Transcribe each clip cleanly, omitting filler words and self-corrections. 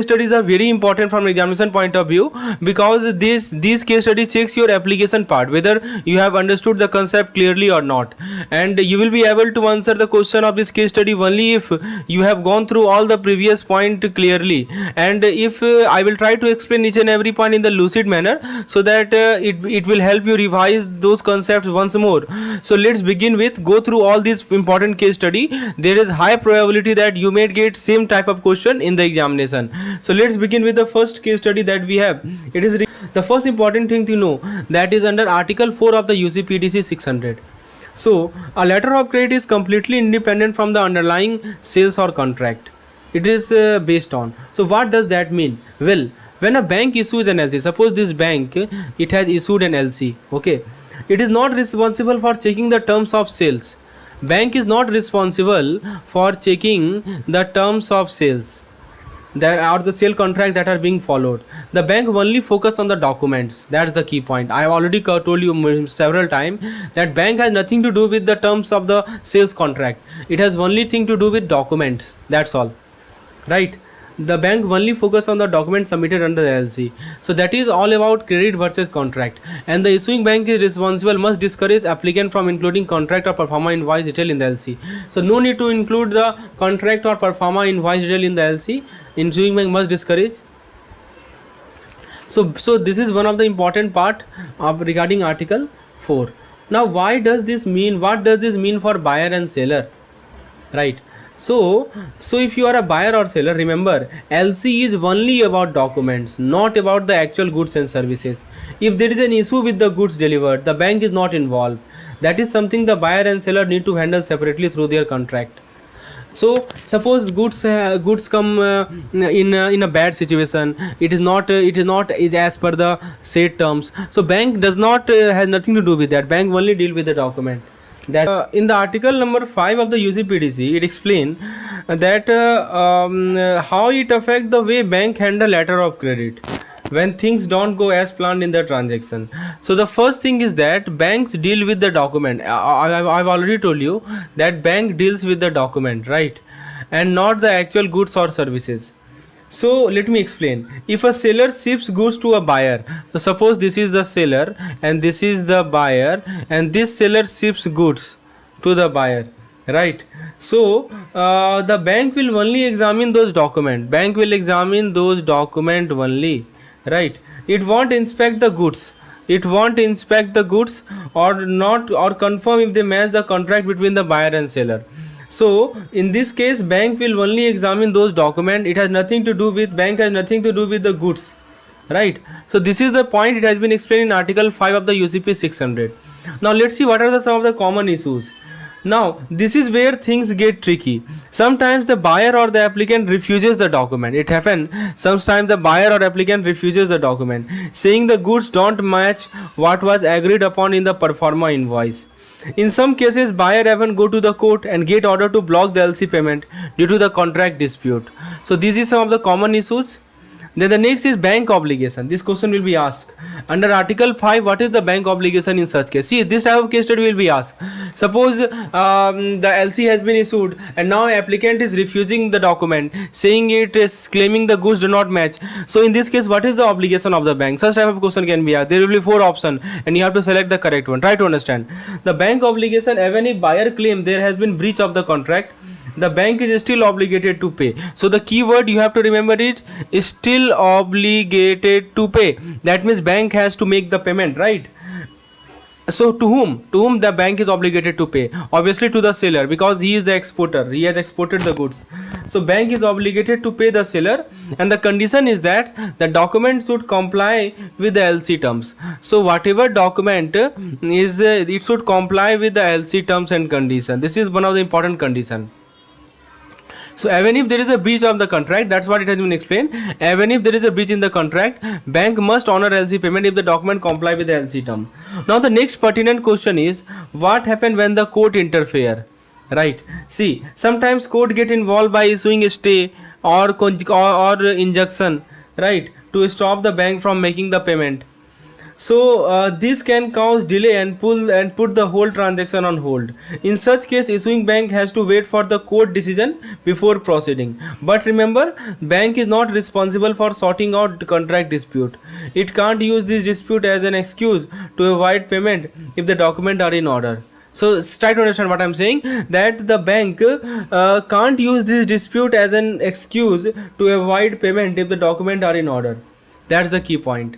Studies are very important from examination point of view, because these case studies checks your application part, whether you have understood the concept clearly or not, and you will be able to answer the question of this case study only if you have gone through all the previous point clearly. And if I will try to explain each and every point in the lucid manner, so that it will help you revise those concepts once more. So let's begin with go through all these important case study. There is high probability that you may get same type of question in the examination. So let's begin with the first case study that we have. It is the first important thing to know, that is under Article 4 of the UCPDC 600. So a letter of credit is completely independent from the underlying sales or contract it is based on. So what does that mean? Well, when a bank issues an LC, suppose this bank it has issued an LC, okay, it is not responsible for checking the terms of sales. Bank is not responsible for checking the terms of sales that are the sale contract that are being followed. The bank only focus on the documents. That's the key point. I have already told you several times that bank has nothing to do with the terms of the sales contract. It has only thing to do with documents. That's all, right? The bank only focus on the document submitted under the LC. So that is all about credit versus contract. And the issuing bank is responsible, must discourage applicant from including contract or performa invoice detail in the LC. So no need to include the contract or performa invoice detail in the LC. Issuing bank must discourage. So this is one of the important part of regarding Article 4. Now why does this mean? What does this mean for buyer and seller? Right. So if you are a buyer or seller, remember LC is only about documents, not about the actual goods and services. If there is an issue with the goods delivered, the bank is not involved. That is something the buyer and seller need to handle separately through their contract. So suppose goods come in a bad situation, it is not as per the said terms. So bank does not has nothing to do with that. Bank only deal with the document. That in the article number 5 of the UCPDC, it explains that how it affect the way bank handle letter of credit when things don't go as planned in the transaction. So the first thing is that banks deal with the document. I've already told you that bank deals with the document, right, and not the actual goods or services. So let me explain. If a seller ships goods to a buyer, so suppose this is the seller and this is the buyer, and this seller ships goods to the buyer, right? So the bank will only examine those documents. Bank will examine those documents only, right? It won't inspect the goods. It won't inspect the goods or not, or confirm if they match the contract between the buyer and seller. So in this case, bank will only examine those documents. It has nothing to do with, bank has nothing to do with the goods, right? So this is the point. It has been explained in Article 5 of the UCP 600. Now let's see what are some of the common issues. Now this is where things get tricky. Sometimes the buyer or the applicant refuses the document. It happens sometimes the buyer or applicant refuses the document, saying the goods don't match what was agreed upon in the performa invoice. In some cases, buyer even go to the court and get order to block the LC payment due to the contract dispute. So these are some of the common issues. Then the next is bank obligation. This question will be asked under Article 5. What is the bank obligation in such case? See, this type of case study will be asked. Suppose the LC has been issued and now applicant is refusing the document, saying it is claiming the goods do not match. So in this case, what is the obligation of the bank? Such type of question can be asked. There will be 4 options and you have to select the correct one. Try to understand. The bank obligation, even if buyer claim there has been breach of the contract, the bank is still obligated to pay. So the keyword you have to remember is still obligated to pay. That means bank has to make the payment, right? So to whom the bank is obligated to pay? Obviously to the seller, because he is the exporter. He has exported the goods. So bank is obligated to pay the seller, and the condition is that the document should comply with the LC terms. So whatever document is, it should comply with the LC terms and condition. This is one of the important condition. So even if there is a breach of the contract, that's what it has been explained. Even if there is a breach in the contract, bank must honor LC payment if the document comply with the LC term. Now the next pertinent question is, what happen when the court interfere? Right. See, sometimes court get involved by issuing a stay or injunction, right, to stop the bank from making the payment. So this can cause delay and put the whole transaction on hold. In such case, issuing bank has to wait for the court decision before proceeding. But remember, bank is not responsible for sorting out contract dispute. It can't use this dispute as an excuse to avoid payment if the documents are in order. So try to understand what I'm saying, that the bank can't use this dispute as an excuse to avoid payment if the documents are in order. That's the key point.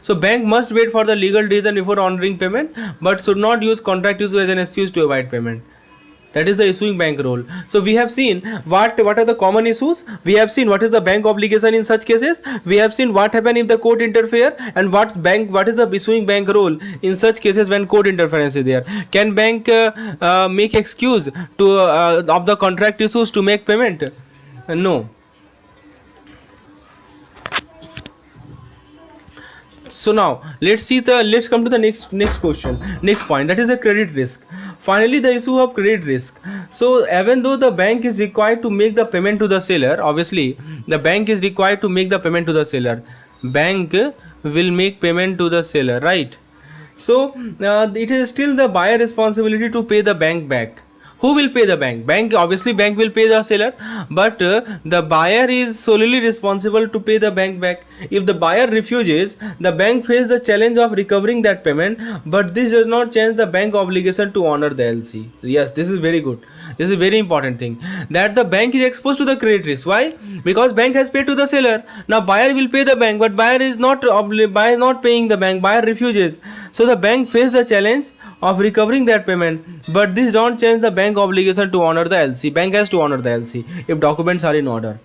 So bank must wait for the legal reason before honoring payment, but should not use contract issue as an excuse to avoid payment. That is the issuing bank role. So we have seen what are the common issues. We have seen what is the bank obligation in such cases. We have seen what happen if the court interfere, and what is the issuing bank role in such cases when court interference is there. Can bank make excuse to of the contract issues to make payment? No. So now let's come to the next question, next point, that is a credit risk. Finally, the issue of credit risk. So even though the bank is required to make the payment to the seller, obviously the bank is required to make the payment to the seller. Bank will make payment to the seller, right? So it is still the buyer responsibility to pay the bank back. Who will pay the bank? Obviously bank will pay the seller, but the buyer is solely responsible to pay the bank back. If the buyer refuses, the bank faces the challenge of recovering that payment, but this does not change the bank obligation to honor the LC. Yes, this is very good. This is a very important thing, that the bank is exposed to the credit risk. Why? Because bank has paid to the seller. Now buyer will pay the bank, but buyer is not paying the bank. Buyer refuses. So the bank faces the challenge of recovering that payment, but this don't change the bank obligation to honor the LC. Bank has to honor the LC if documents are in order.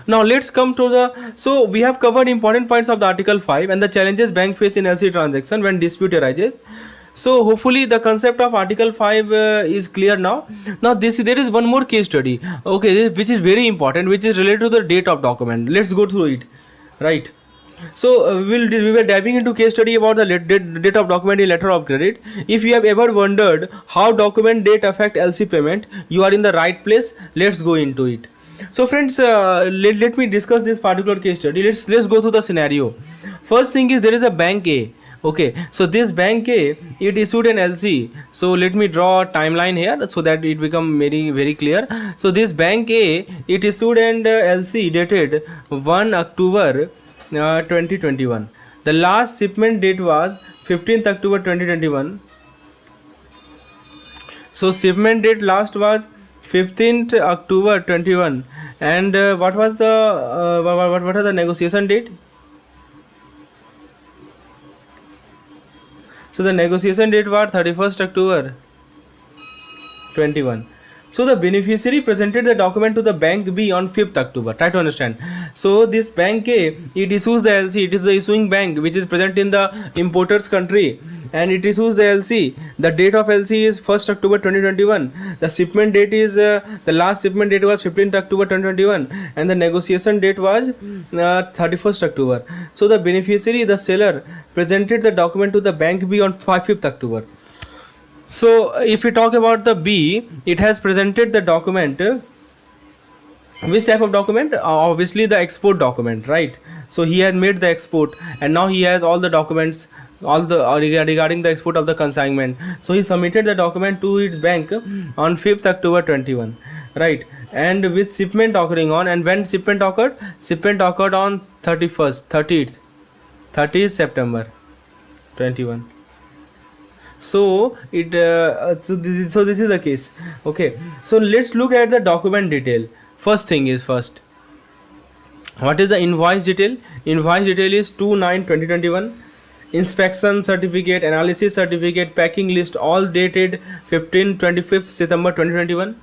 Now let's come to so we have covered important points of the Article 5 and the challenges bank face in LC transaction when dispute arises. So hopefully the concept of Article 5 is clear now. Now there is one more case study, okay, which is very important, which is related to the date of document. Let's go through it, right? So we were diving into case study about the date of document in letter of credit. If you have ever wondered how document date affect LC payment, you are in the right place. Let's go into it. So friends, let me discuss this particular case study. Let's go through the scenario. First thing is, there is a bank A. Okay, so this bank A, it issued an LC. So let me draw a timeline here so that it become very clear. So this bank A, it issued an LC dated 1 October 2021. The last shipment date was 15th October 2021. So shipment date last was 15th October 21, and what was the what are the negotiation date? So the negotiation date was 31st October 21. So the beneficiary presented the document to the bank B on 5th October. Try to understand. So this bank A, it issues the LC. It is the issuing bank which is present in the importer's country, and it issues the LC. The date of LC is 1st October 2021. The shipment date is the last shipment date was 15th October 2021, and the negotiation date was 31st October. So the beneficiary, the seller, presented the document to the bank B on 5th October. So if we talk about the B, it has presented the document. Which type of document? Obviously the export document, right? So he has made the export, and now he has all the documents, all the regarding the export of the consignment. So he submitted the document to its bank on 5th October 21, right? And with shipment occurring on, and when shipment occurred? Shipment occurred on 30th September 21. So it so this is the case. Okay, so let's look at the document detail. First thing is, what is the invoice detail? Invoice detail is 2/9/2021. Inspection certificate, analysis certificate, packing list, all dated 25th September 2021.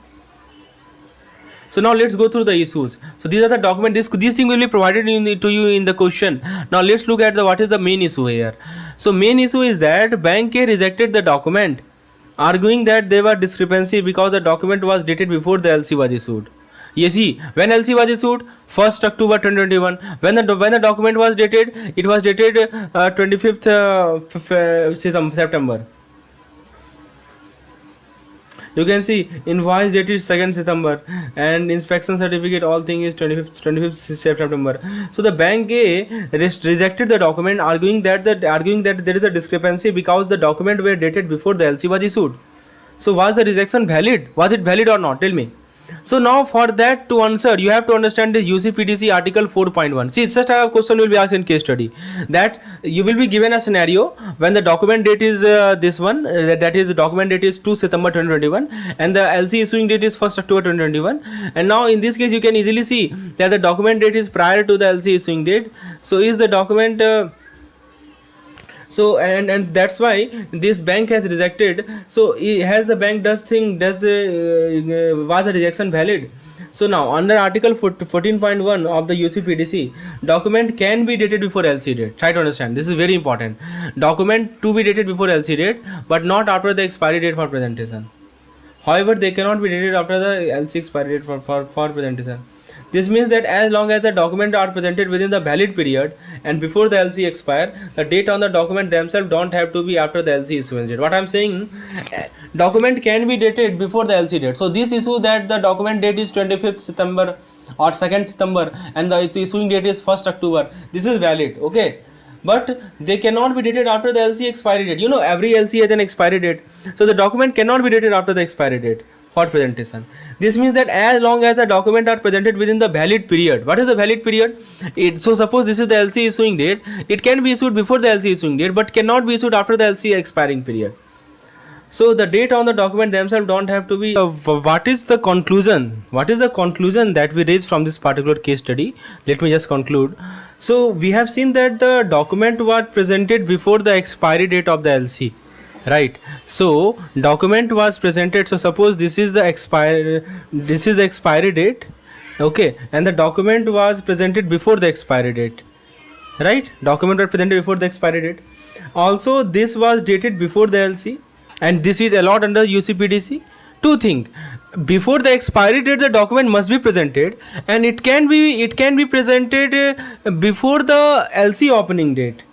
So now let's go through the issues. So these are the documents. These things will be provided to you in the question. Now let's look at what is the main issue here. So main issue is that bank A rejected the document, arguing that there was discrepancy because the document was dated before the LC was issued. You see, when LC was issued, 1st October 2021. When the document was dated, it was dated 25th September. You can see invoice date is 2nd September and inspection certificate all thing is 25th September. So the bank A rejected the document, arguing that there is a discrepancy because the document were dated before the LC was issued. So was the rejection valid? Was it valid or not? Tell me. So now for that to answer, you have to understand the UCPDC article 4.1. See, it's just a question will be asked in case study, that you will be given a scenario when the document date is this one, that is the document date is 2 September 2021 and the LC issuing date is 1st October 2021. And now in this case you can easily see that the document date is prior to the LC issuing date. So is the document so and that's why this bank has rejected. So has the bank was the rejection valid? So now under article 14.1 of the UCPDC, document can be dated before LC date. Try to understand, this is very important. Document to be dated before LC date but not after the expiry date for presentation. However, they cannot be dated after the LC expiry date for presentation. This means that as long as the documents are presented within the valid period and before the LC expire, the date on the document themselves don't have to be after the LC issuance date. What I'm saying, document can be dated before the LC date. So this issue that the document date is 25th September or 2nd September and the issuing date is 1st October, this is valid, okay? But they cannot be dated after the LC expiry date. You know, every LC has an expiry date. So the document cannot be dated after the expiry date for presentation. This means that as long as the document are presented within the valid period. What is the valid period? So suppose this is the LC issuing date, it can be issued before the LC issuing date but cannot be issued after the LC expiring period. So the date on the document themselves don't have to be. What is the conclusion? What is the conclusion that we raised from this particular case study? Let me just conclude. So we have seen that the document was presented before the expiry date of the LC. Right, so document was presented. So suppose this is the expiry date, okay, and the document was presented before the expiry date, right? Document was presented before the expiry date. Also, this was dated before the LC, and this is allowed under UCPDC. Two things: before the expiry date, the document must be presented, and it can be presented before the LC opening date.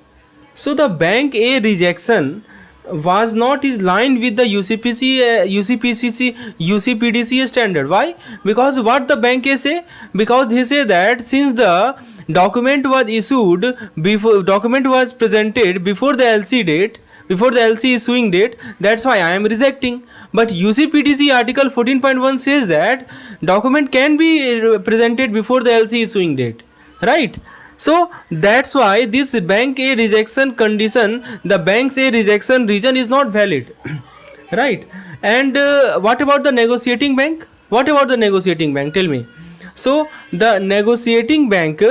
So the bank A rejection was not in line with the UCPDC standard. Why? Because what the bank say? Because they say that since the document was presented before the LC date, before the LC issuing date, that's why I am rejecting. But UCPDC article 14.1 says that document can be presented before the LC issuing date, right? So that's why this bank A rejection condition, the bank's A rejection reason is not valid, right? And what about the negotiating bank? What about the negotiating bank? Tell me. So the negotiating bank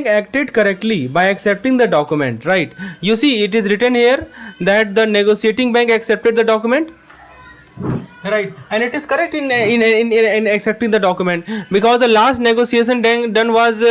acted correctly by accepting the document, right? You see, it is written here that the negotiating bank accepted the document. Right, and it is correct in accepting the document because the last negotiation done was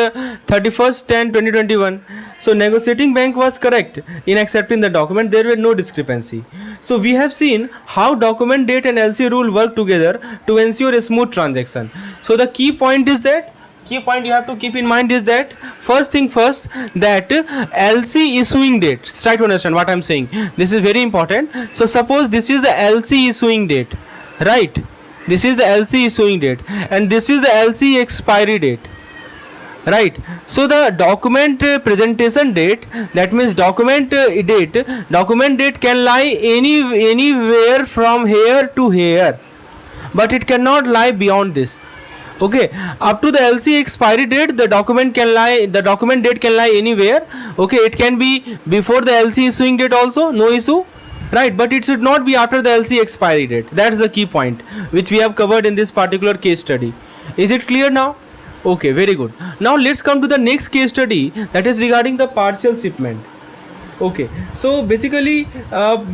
31st/10/2021. So negotiating bank was correct in accepting the document. There were no discrepancy. So we have seen how document date and LC rule work together to ensure a smooth transaction. So the key point you have to keep in mind is that first thing first, that LC issuing date. Try to understand what I'm saying. This is very important. So suppose this is the LC issuing date, right? This is the LC issuing date and this is the LC expiry date, right? So the document presentation date, that means document date can lie anywhere from here to here, but it cannot lie beyond this. Okay, up to the LC expiry date, the document date can lie anywhere. Okay, it can be before the LC issuing date also, no issue, right? But it should not be after the LC expiry date. That's the key point which we have covered in this particular case study. Is it clear now? Okay, very good. Now let's come to the next case study, that is regarding the partial shipment. Okay, so basically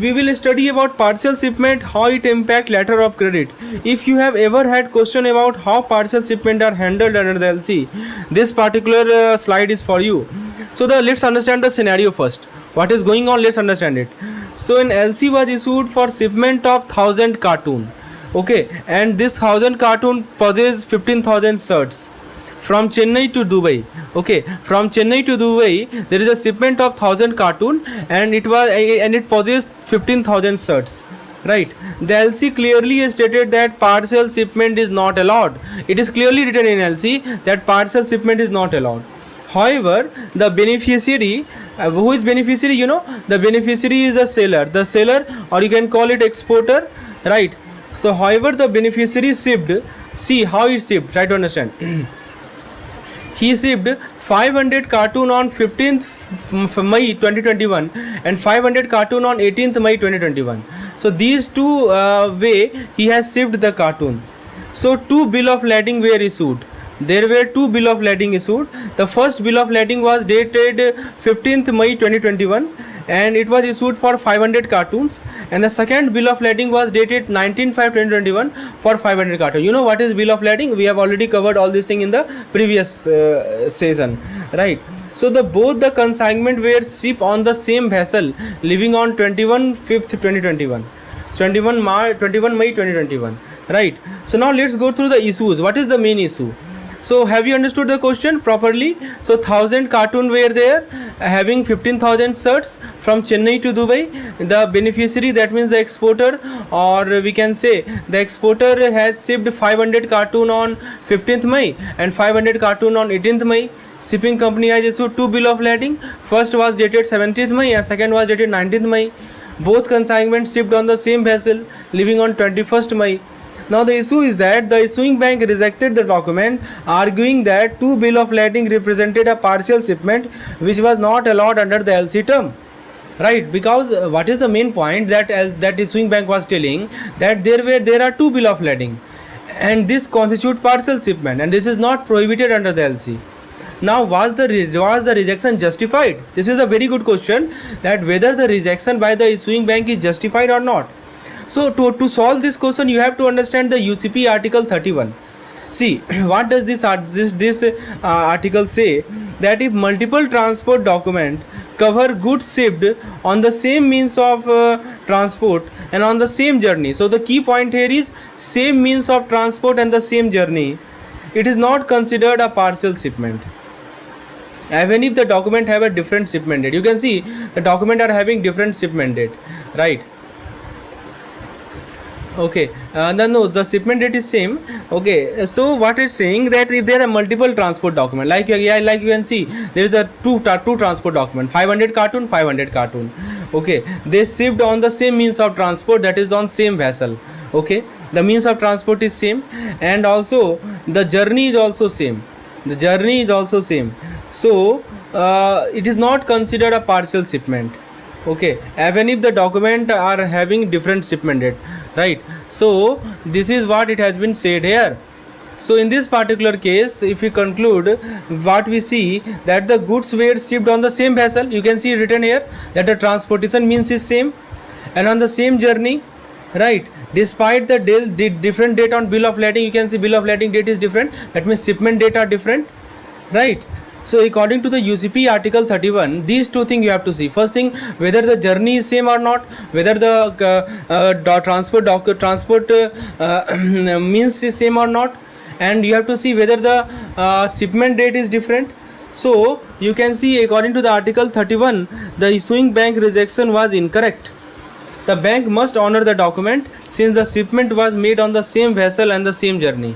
we will study about partial shipment, how it impact letter of credit. If you have ever had question about how partial shipment are handled under the LC, this particular slide is for you. So let's understand the scenario first. What is going on? Let's understand it. So an LC was issued for shipment of 1000 cartoon. Okay, and this 1000 cartoon possesses 15,000 shirts from Chennai to Dubai. Okay, from Chennai to Dubai there is a shipment of 1000 cartoon and it possessed 15,000 shirts. right? The LC clearly stated that parcel shipment is not allowed. It is clearly written in LC that parcel shipment is not allowed. However, the beneficiary, who is beneficiary, you know, the beneficiary is the seller, or you can call it exporter, right? So however the beneficiary shipped, see how it shipped, try to understand. He shipped 500 cartoon on 15th May 2021 and 500 cartoon on 18th May 2021. So these two way he has shipped the cartoon. So two bill of lading were issued. There were two bill of lading issued. The first bill of lading was dated 15th May 2021 and it was issued for 500 cartoons, and the second bill of lading was dated 19/5/2021 for 500 cartoons. You know what is bill of lading? We have already covered all this thing in the previous session, right? So both the consignment were shipped on the same vessel leaving on 21/5/2021, 21 May 2021, right? So now let's go through the issues. What is the main issue? So have you understood the question properly? So 1000 cartoon were there having 15,000 shirts from Chennai to Dubai. The beneficiary, that means the exporter, or we can say the exporter, has shipped 500 cartoon on 15th May and 500 cartoon on 18th May. Shipping company has issued two bill of lading. First was dated 17th May and second was dated 19th May. Both consignments shipped on the same vessel leaving on 21st May. Now the issue is that the issuing bank rejected the document, arguing that two bill of lading represented a partial shipment which was not allowed under the LC term, right? Because what is the main point that issuing bank was telling, that there are two bill of lading and this constitute partial shipment and this is not prohibited under the LC. Now was the rejection justified? This is a very good question, that whether the rejection by the issuing bank is justified or not. So to solve this question, you have to understand the UCP article 31. See, what does this article say? That if multiple transport document cover goods shipped on the same means of transport and on the same journey. So the key point here is same means of transport and the same journey. It is not considered a partial shipment. Even if the document have a different shipment date. You can see the document are having different shipment date, right? Okay, no, the shipment date is same. Okay, so what it's saying, that if there are multiple transport document, like you can see, there is a two transport document, 500 cartoon. Okay, they shipped on the same means of transport, that is on same vessel. Okay, the means of transport is same and also the journey is also same. So it is not considered a partial shipment. Okay, even if the document are having different shipment date, right? So this is what it has been said here. So in this particular case, if we conclude, what we see, that the goods were shipped on the same vessel. You can see written here that the transportation means is same and on the same journey, right? Despite the different date on bill of lading, you can see bill of lading date is different, that means shipment date are different, right? So according to the UCP article 31, these two things you have to see. First thing, whether the journey is same or not, whether the transport means is same or not, and you have to see whether the shipment date is different. So you can see according to the article 31, the issuing bank rejection was incorrect. The bank must honor the document since the shipment was made on the same vessel and the same journey.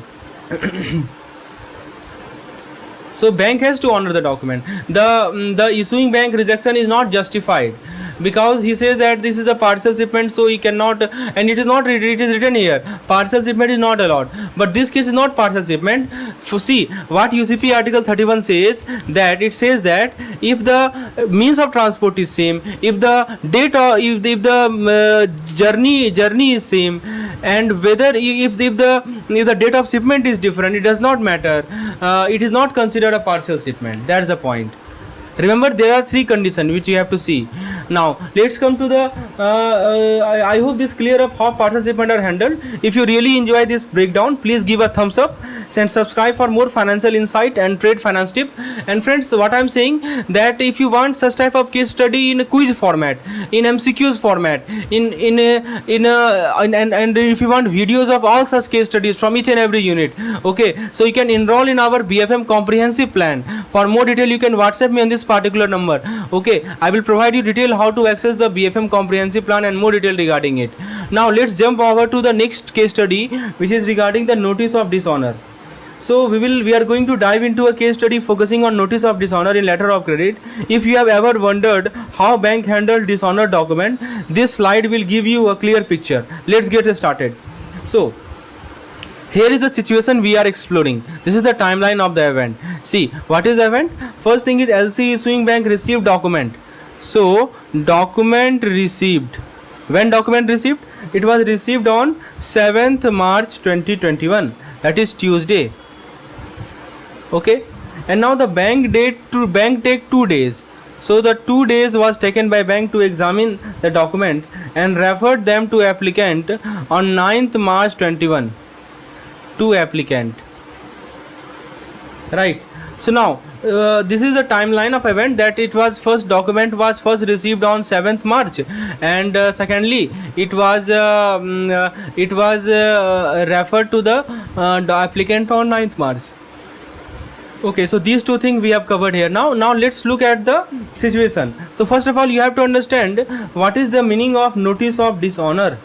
So bank has to honor the document. The issuing bank rejection is not justified because he says that this is a partial shipment, so he cannot, and it is written here, partial shipment is not allowed. But this case is not partial shipment. So see what UCP article 31 says, that it says that if the means of transport is same, if the date or if the journey is same, and whether if the date of shipment is different, it does not matter. It is not considered a partial shipment. That's the point. Remember, there are three conditions which you have to see. Now let's come to the I hope this clear up how partial shipment are handled. If you really enjoy this breakdown, please give a thumbs up, and subscribe for more financial insight and trade finance tip. And friends, what I'm saying, that if you want such type of case study in a quiz format, in MCQs format, and if you want videos of all such case studies from each and every unit, okay, so you can enroll in our BFM comprehensive plan. For more detail, you can WhatsApp me on this particular number. Okay, I will provide you detail how to access the BFM comprehensive plan and more detail regarding it. Now let's jump over to the next case study, which is regarding the notice of dishonor. So we are going to dive into a case study focusing on notice of dishonor in letter of credit. If you have ever wondered how bank handled dishonor document, this slide will give you a clear picture. Let's get started. So here is the situation we are exploring. This is the timeline of the event. See, what is the event? First thing is LC issuing bank received document. So document received. When document received? It was received on 7th March 2021. That is Tuesday. Okay, and now the bank take 2 days. So the 2 days was taken by bank to examine the document and referred them to applicant on 9th March 21. To applicant, right? So now this is the timeline of event, that it was first document was first received on 7th March, and secondly it was referred to the applicant on 9th March. Okay, so these two things we have covered here. Now let's look at the situation. So first of all, you have to understand what is the meaning of notice of dishonor,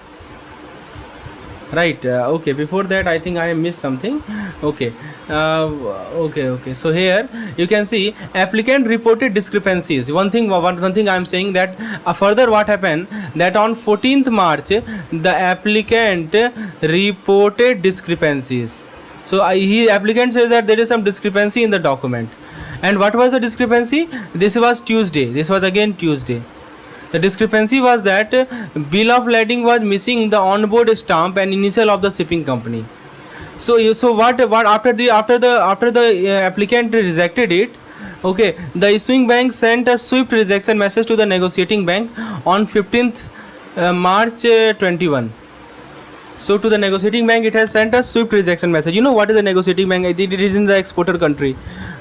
right? Okay, before that I think I missed something. Okay, okay, so here you can see applicant reported discrepancies. One thing I am saying, that further what happened, that on 14th March the applicant reported discrepancies. So applicant says that there is some discrepancy in the document. And what was the discrepancy? This was Tuesday. This was again Tuesday. The discrepancy was that bill of lading was missing the onboard stamp and initial of the shipping company. So what after the applicant rejected it, okay, the issuing bank sent a swift rejection message to the negotiating bank on 15th March 21. So to the negotiating bank, it has sent a swift rejection message. You know what is the negotiating bank? It is in the exporter country,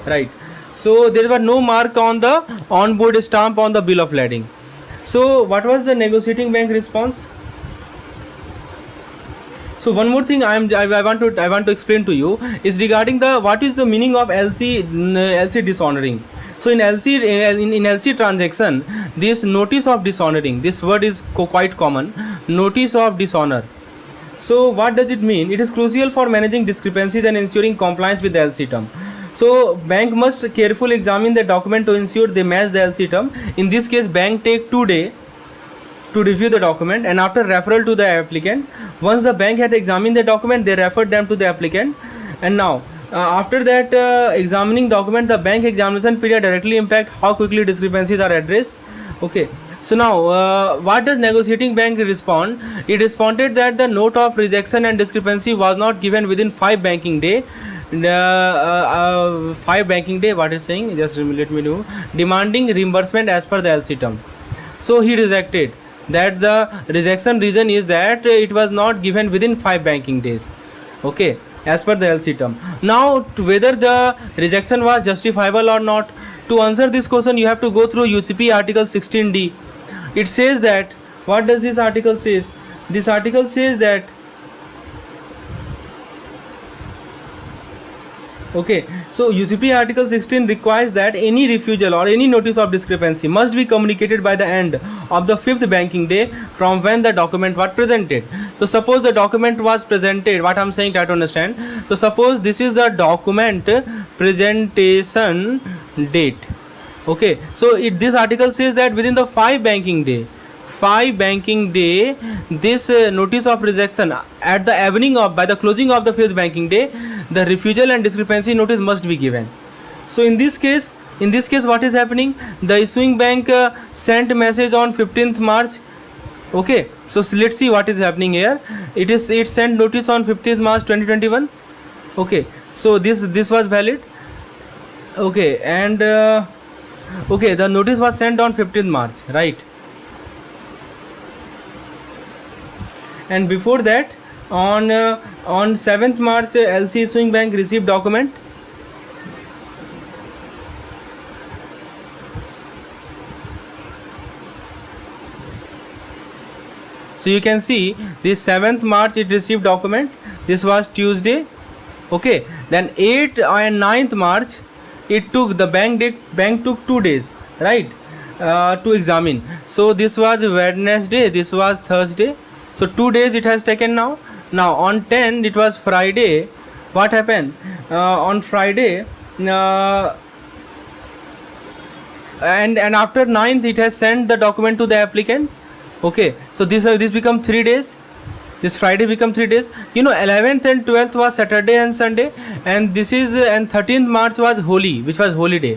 right? So there was no mark on the onboard stamp on the bill of lading. So what was the negotiating bank response? So one more thing I want to explain to you is regarding the what is the meaning of LC dishonoring. So in LC transaction, this notice of dishonoring, this word is quite common, notice of dishonor. So what does it mean? It is crucial for managing discrepancies and ensuring compliance with the LC term. So bank must carefully examine the document to ensure they match the LC term. In this case, bank take 2 days to review the document, and after referral to the applicant, once the bank had examined the document, they referred them to the applicant. And now after that examining document, the bank examination period directly impact how quickly discrepancies are addressed. Okay. So now what does negotiating bank respond? It responded that the note of rejection and discrepancy was not given within 5 banking day. 5 banking day, what is saying, just let me do, demanding reimbursement as per the LC term. So he rejected that. The rejection reason is that it was not given within 5 banking days, okay, as per the LC term. Now whether the rejection was justifiable or not, to answer this question you have to go through UCP article 16D. It says that, what does this article says? This article says that, okay, so UCP article 16 requires that any refusal or any notice of discrepancy must be communicated by the end of the 5th banking day from when the document was presented. So suppose the document was presented, what I am saying, try to understand. So suppose this is the document presentation date. Okay, so this article says that within the 5 banking day, this notice of rejection at the evening of, by the closing of the 5th banking day, the refusal and discrepancy notice must be given. So in this case what is happening? The issuing bank sent message on 15th March. Okay, so let's see what is happening here. It sent notice on 15th March 2021. Okay, so this was valid. Okay, and okay, the notice was sent on 15th March, right? And before that On 7th March, LC issuing bank received document. So you can see this 7th March it received document. This was Tuesday. Okay. Then 8th and 9th March it took the bank took 2 days, right, to examine. So this was Wednesday. This was Thursday. So 2 days it has taken now. Now on 10 it was Friday. What happened on Friday? And after 9th it has sent the document to the applicant. Okay, so this become 3 days. This Friday become 3 days. 11th and 12th was Saturday and Sunday, and this is and 13th March was Holi, which was holiday.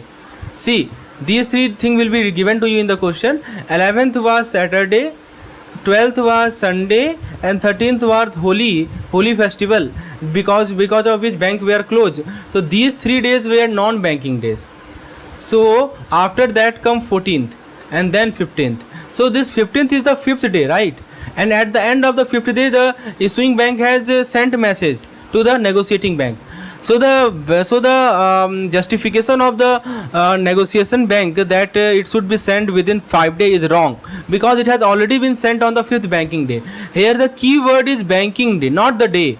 See, these 3 things will be given to you in the question. 11th was Saturday, 12th was Sunday, and 13th was Holi festival, because of which bank were closed. So these 3 days were non-banking days. So after that come 14th and then 15th. So this 15th is the 5th day, right? And at the end of the 5th day, the issuing bank has sent message to the negotiating bank. So the justification of the negotiation bank that it should be sent within 5 days is wrong, because it has already been sent on the 5th banking day. Here the key word is banking day, not the day.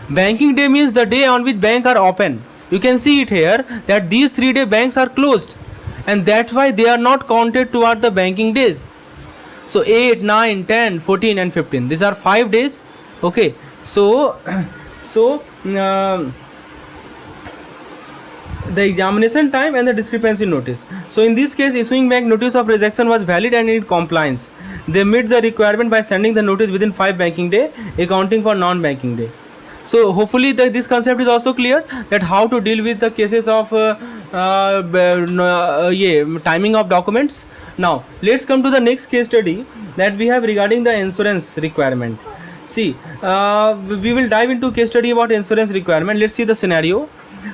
Banking day means the day on which bank are open. You can see it here that these 3 day banks are closed, and that's why they are not counted toward the banking days. So 8, 9, 10, 14 and 15, these are 5 days. Okay, so the examination time and the discrepancy notice. So in this case, issuing bank notice of rejection was valid and in compliance. They met the requirement by sending the notice within 5 banking day, accounting for non-banking day. So hopefully this concept is also clear, that how to deal with the cases of timing of documents. Now let's come to the next case study that we have regarding the insurance requirement. See, we will dive into case study about insurance requirement. Let's see the scenario.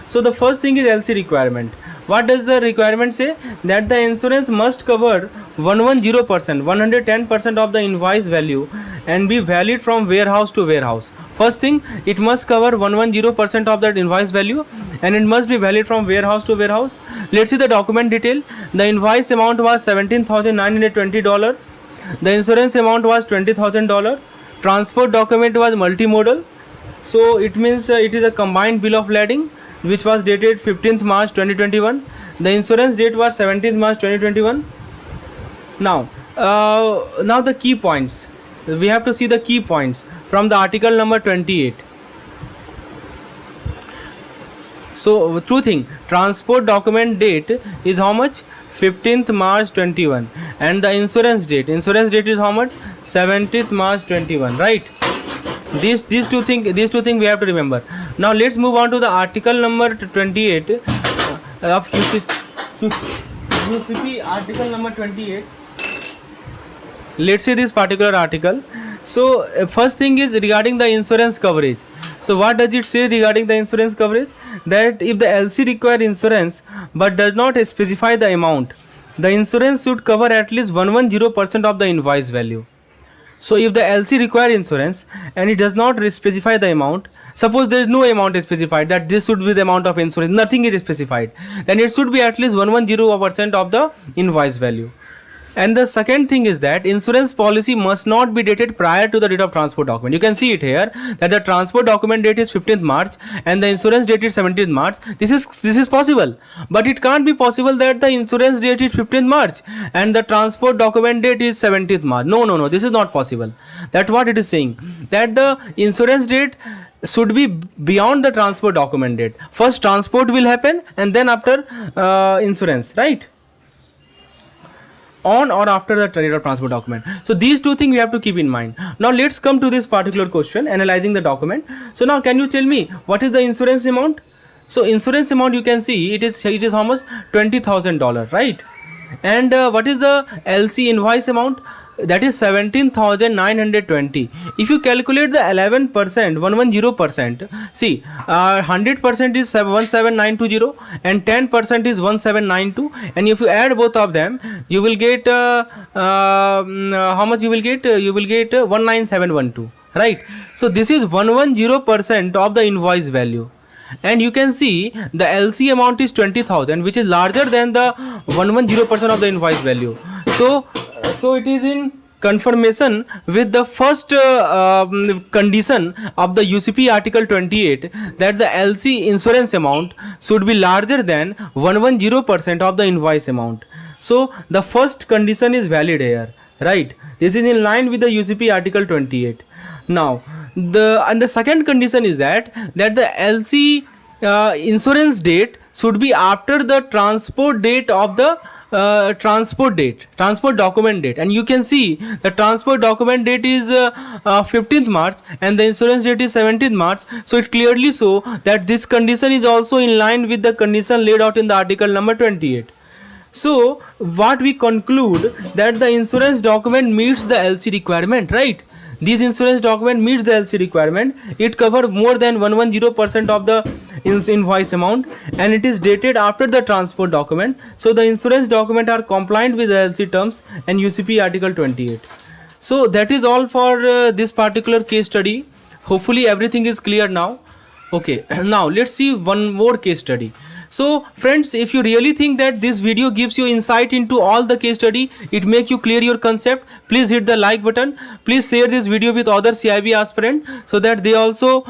So the first thing is LC requirement. What does the requirement say? That the insurance must cover 110% of the invoice value and be valid from warehouse to warehouse. First thing, it must cover 110% of that invoice value and it must be valid from warehouse to warehouse. Let's see the document detail. The invoice amount was $17,920. The insurance amount was $20,000. Transport document was multimodal. So it means it is a combined bill of lading, which was dated 15th March 2021. The insurance date was 17th March 2021. Now the key points. We have to see the key points from the article number 28. So true thing, transport document date is how much? 15th March 21, and the insurance date is how much? 17th March 21, right? These two things we have to remember. Now let's move on to the article number 28 of UCP article number 28. Let's see this particular article. So first thing is regarding the insurance coverage. So what does it say regarding the insurance coverage? That if the LC require insurance but does not specify the amount, the insurance should cover at least 110% of the invoice value. So if the LC require insurance and it does not specify the amount, suppose there is no amount specified that this should be the amount of insurance, nothing is specified, then it should be at least 110% of the invoice value. And the second thing is that insurance policy must not be dated prior to the date of transport document. You can see it here that the transport document date is 15th March and the insurance date is 17th March. This is possible, but it can't be possible that the insurance date is 15th March and the transport document date is 17th March. No, this is not possible. That's what it is saying, that the insurance date should be beyond the transport document date. First transport will happen and then after insurance, right? On or after the date of transport document. So these two things we have to keep in mind. Now let's come to this particular question, analyzing the document. So now can you tell me what is the insurance amount? So insurance amount, you can see it is how much? $20,000, right? And what is the LC invoice amount? That is 17,920. If you calculate the 11%, 110%, see 100% is 17,920 and 10% is 1792, and if you add both of them, you will get how much you will get? You will get 19,712, right? So this is 110% of the invoice value, and you can see the LC amount is 20,000, which is larger than the 110% of the invoice value. So it is in confirmation with the first condition of the UCP article 28, that the LC insurance amount should be larger than 110% of the invoice amount. So the first condition is valid here, right? This is in line with the UCP article 28. Now the second condition is that the LC insurance date should be after the transport date of the transport document date, and you can see the transport document date is 15th March and the insurance date is 17th March. So it clearly show that this condition is also in line with the condition laid out in the article number 28. So what we conclude, that the insurance document meets the LC requirement, right? This insurance document meets the LC requirement. It covers more than 110% of the invoice amount, and it is dated after the transport document. So the insurance document are compliant with the LC terms and UCP article 28. So that is all for this particular case study. Hopefully everything is clear now. Okay, now let's see one more case study. So friends, if you really think that this video gives you insight into all the case study, it make you clear your concept, please hit the like button. Please share this video with other CIB aspirant so that they also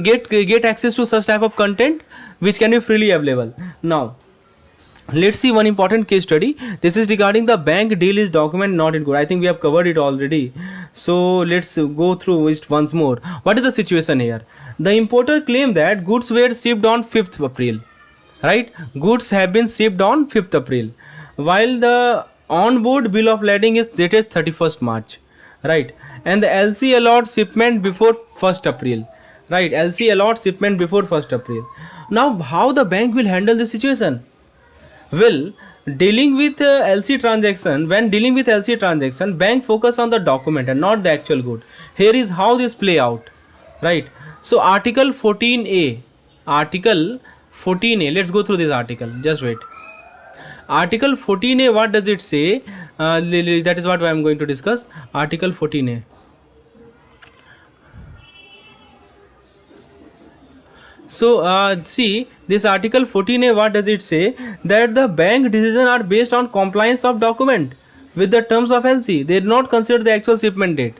get access to such type of content which can be freely available. Now let's see one important case study. This is regarding the bank deal is document not in good. I think we have covered it already. So let's go through it once more. What is the situation here? The importer claimed that goods were shipped on 5th April. Right, goods have been shipped on 5th April, while the on-board bill of lading is dated 31st March, right? And the LC allowed shipment before 1st April, right? LC allowed shipment before 1st April. Now, how the bank will handle this situation? Well, dealing with LC transaction, when dealing with LC transaction, bank focus on the document and not the actual good. Here is how this play out, right? So, Article 14A, let's go through this article, just wait. Article 14A, what does it say? That is what I am going to discuss. Article 14A. So see, this article 14A, what does it say? That the bank decisions are based on compliance of document with the terms of LC. They do not consider the actual shipment date.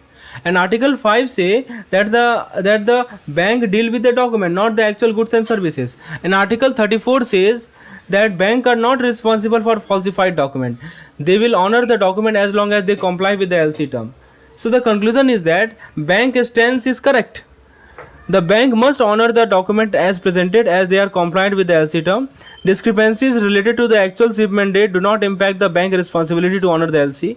And Article 5 say that the bank deal with the document, not the actual goods and services. And Article 34 says that bank are not responsible for falsified document. They will honor the document as long as they comply with the LC term. So the conclusion is that bank stance is correct. The bank must honor the document as presented as they are compliant with the LC term. Discrepancies related to the actual shipment date do not impact the bank responsibility to honor the LC.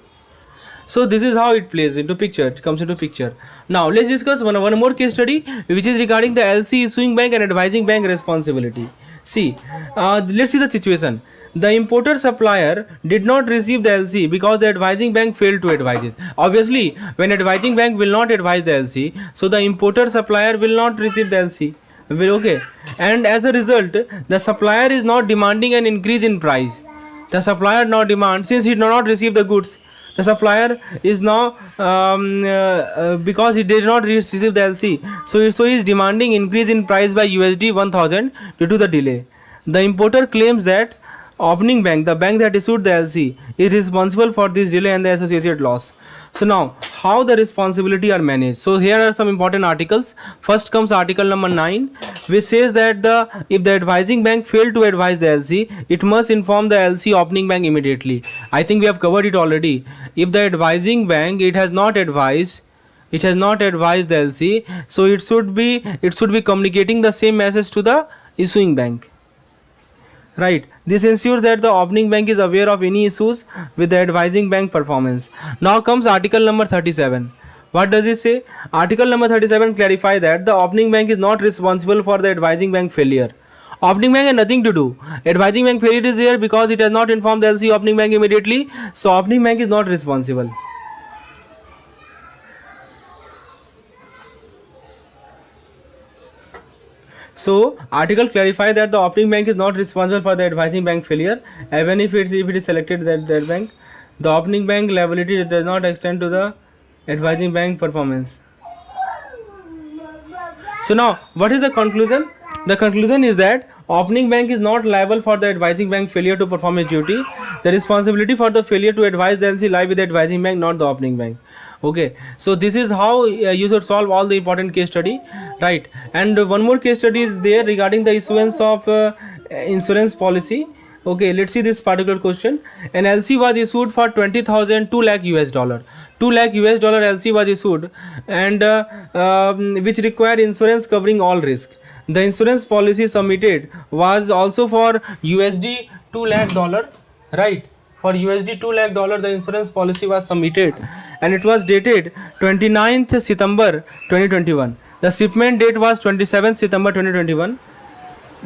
So this is how it plays into picture. It comes into picture. Now let's discuss one more case study, which is regarding the LC issuing bank and advising bank responsibility. See, let's see the situation. The importer supplier did not receive the LC because the advising bank failed to advise it. Obviously, when advising bank will not advise the LC, so the importer supplier will not receive the LC. Okay, and as a result, the supplier is not demanding an increase in price. The supplier now demands, since he did not receive the goods, the supplier is now because he did not receive the LC, so he is demanding increase in price by USD 1000 due to the delay. The importer claims that opening bank, the bank that issued the LC, is responsible for this delay and the associated loss. So now, how the responsibility are managed? So here are some important articles. First comes article number 9, which says that if the advising bank failed to advise the LC, it must inform the LC opening bank immediately. I think we have covered it already. If the advising bank it has not advised the LC, so it should be communicating the same message to the issuing bank. Right, this ensures that the opening bank is aware of any issues with the advising bank performance. Now comes article number 37. What does it say? Article number 37 clarify that the opening bank is not responsible for the advising bank failure. Opening bank has nothing to do. Advising bank failure is there because it has not informed the LC opening bank immediately, so opening bank is not responsible. So article clarify that the opening bank is not responsible for the advising bank failure, even if it is selected that bank. The opening bank liability does not extend to the advising bank performance. So now, what is the conclusion? The conclusion is that opening bank is not liable for the advising bank failure to perform its duty. The responsibility for the failure to advise the LC lie with the advising bank, not the opening bank. Okay, so this is how you should solve all the important case study, right? And one more case study is there regarding the issuance of insurance policy. Okay, let's see this particular question. An LC was issued for 20,000, 2 lakh US dollar. 2 lakh US dollar LC was issued, and which required insurance covering all risk. The insurance policy submitted was also for USD 2 lakh dollar, right? For USD 2 lakh dollar, the insurance policy was submitted, and it was dated 29th September 2021. The shipment date was 27th September 2021.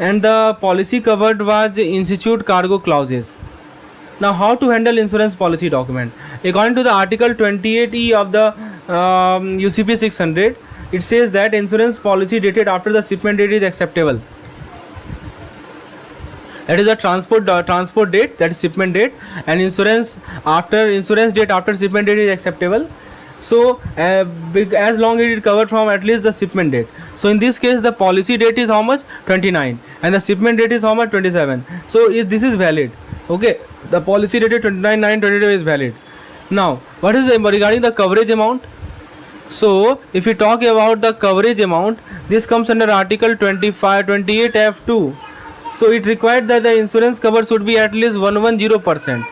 And the policy covered was institute cargo clauses. Now, how to handle insurance policy document? According to the article 28E of the UCP 600, it says that insurance policy dated after the shipment date is acceptable. That is a transport date, that is shipment date, and insurance date after shipment date is acceptable. So as long as it covered from at least the shipment date. So in this case, the policy date is how much? 29, and the shipment date is how much? 27. So this is valid. Okay, the policy date 29/9/22 is valid. Now, what is regarding the coverage amount? So if we talk about the coverage amount, this comes under article 28F2. So it required that the insurance cover should be at least 110%,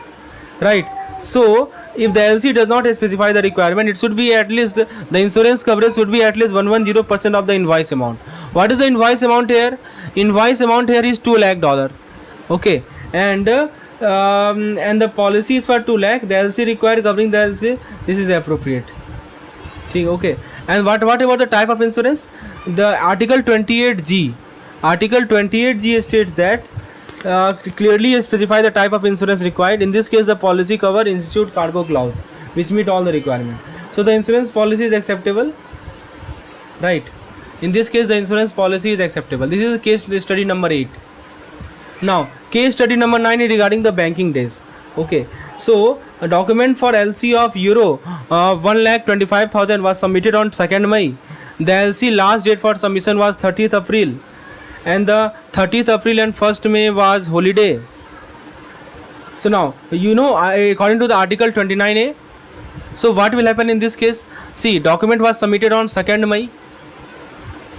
right? So if the LC does not specify the requirement, it should be at least the insurance coverage should be at least 110% of the invoice amount. What is the invoice amount here? Invoice amount here is 2 lakh dollar. Okay, and the policy is for 2 lakh. The LC required covering the LC. This is appropriate. Okay, and what about the type of insurance? The article 28G. Article 28G states that clearly specify the type of insurance required. In this case, the policy cover institute cargo clause, which meet all the requirements. So the insurance policy is acceptable, right? In this case, the insurance policy is acceptable. This is case study number 8. Now, case study number 9 is regarding the banking days. Okay, so a document for LC of euro 1,25,000 was submitted on 2nd May. The LC last date for submission was 30th April. And the 30th April and 1st May was holiday. So now, according to the article 29A, so what will happen in this case? See, document was submitted on 2nd May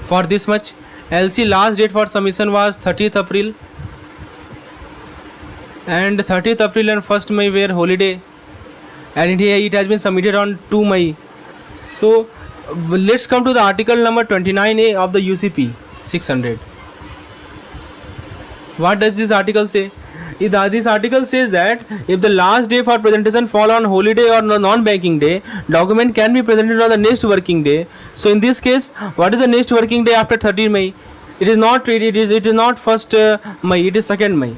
for this much. LC last date for submission was 30th April. And 30th April and 1st May were holiday. And it has been submitted on 2 May. So, let's come to the article number 29A of the UCP 600. What does this article say? This article says that if the last day for presentation fall on holiday or non-banking day, document can be presented on the next working day. So in this case, what is the next working day after 30 May? It is not 1st May, it is 2nd May.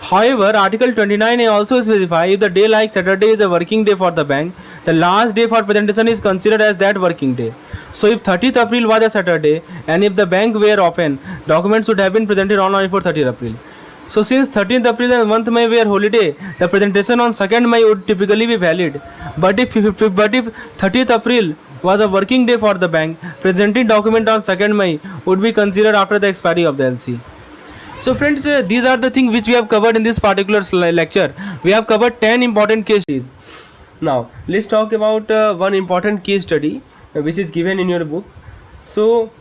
However, Article 29A also specifies if the day like Saturday is a working day for the bank, the last day for presentation is considered as that working day. So if 30th April was a Saturday and if the bank were open, documents should have been presented on or before 30th April. So since 13th April and 1st May were holiday, the presentation on 2nd May would typically be valid. But if 30th April was a working day for the bank, presenting document on 2nd May would be considered after the expiry of the LC. So friends, these are the things which we have covered in this particular lecture. We have covered 10 important case studies. Now, let's talk about one important case study which is given in your book. So,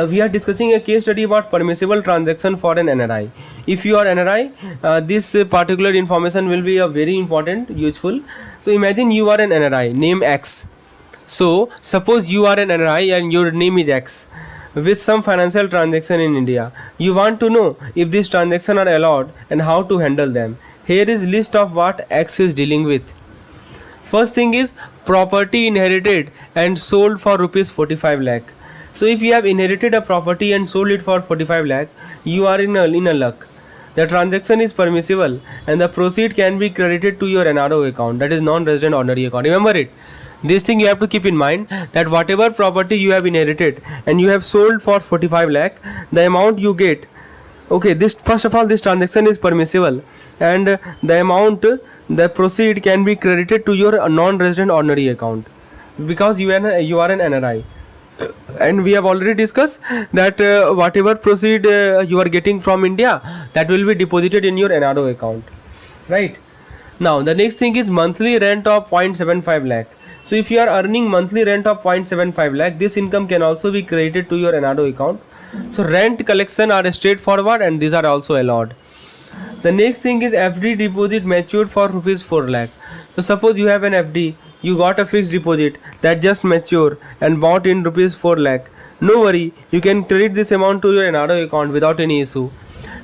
we are discussing a case study about permissible transaction for an NRI. If you are NRI, this particular information will be very important, useful. So, imagine you are an NRI, name X. So, suppose you are an NRI and your name is X, with some financial transaction in India. You want to know if these transactions are allowed and how to handle them. Here is list of what X is dealing with. First thing is property inherited and sold for rupees 45 lakh. So if you have inherited a property and sold it for 45 lakh, you are in a luck. The transaction is permissible and the proceed can be credited to your NRO account, that is non-resident ordinary account. Remember it. This thing you have to keep in mind, that whatever property you have inherited and you have sold for 45 lakh, the amount you get, okay, this first of all this transaction is permissible and the amount, the proceed can be credited to your non-resident ordinary account because you are an NRI. and we have already discussed that whatever proceed you are getting from India, that will be deposited in your NRO account, right? Now the next thing is monthly rent of 0.75 lakh. So if you are earning monthly rent of 0.75 lakh, this income can also be credited to your NRO account. So rent collection are straightforward and these are also allowed. The next thing is FD deposit matured for rupees 4 lakh. So suppose you have an FD, you got a fixed deposit that just mature and bought in rupees 4 lakh. No worry, you can credit this amount to your NRO account without any issue.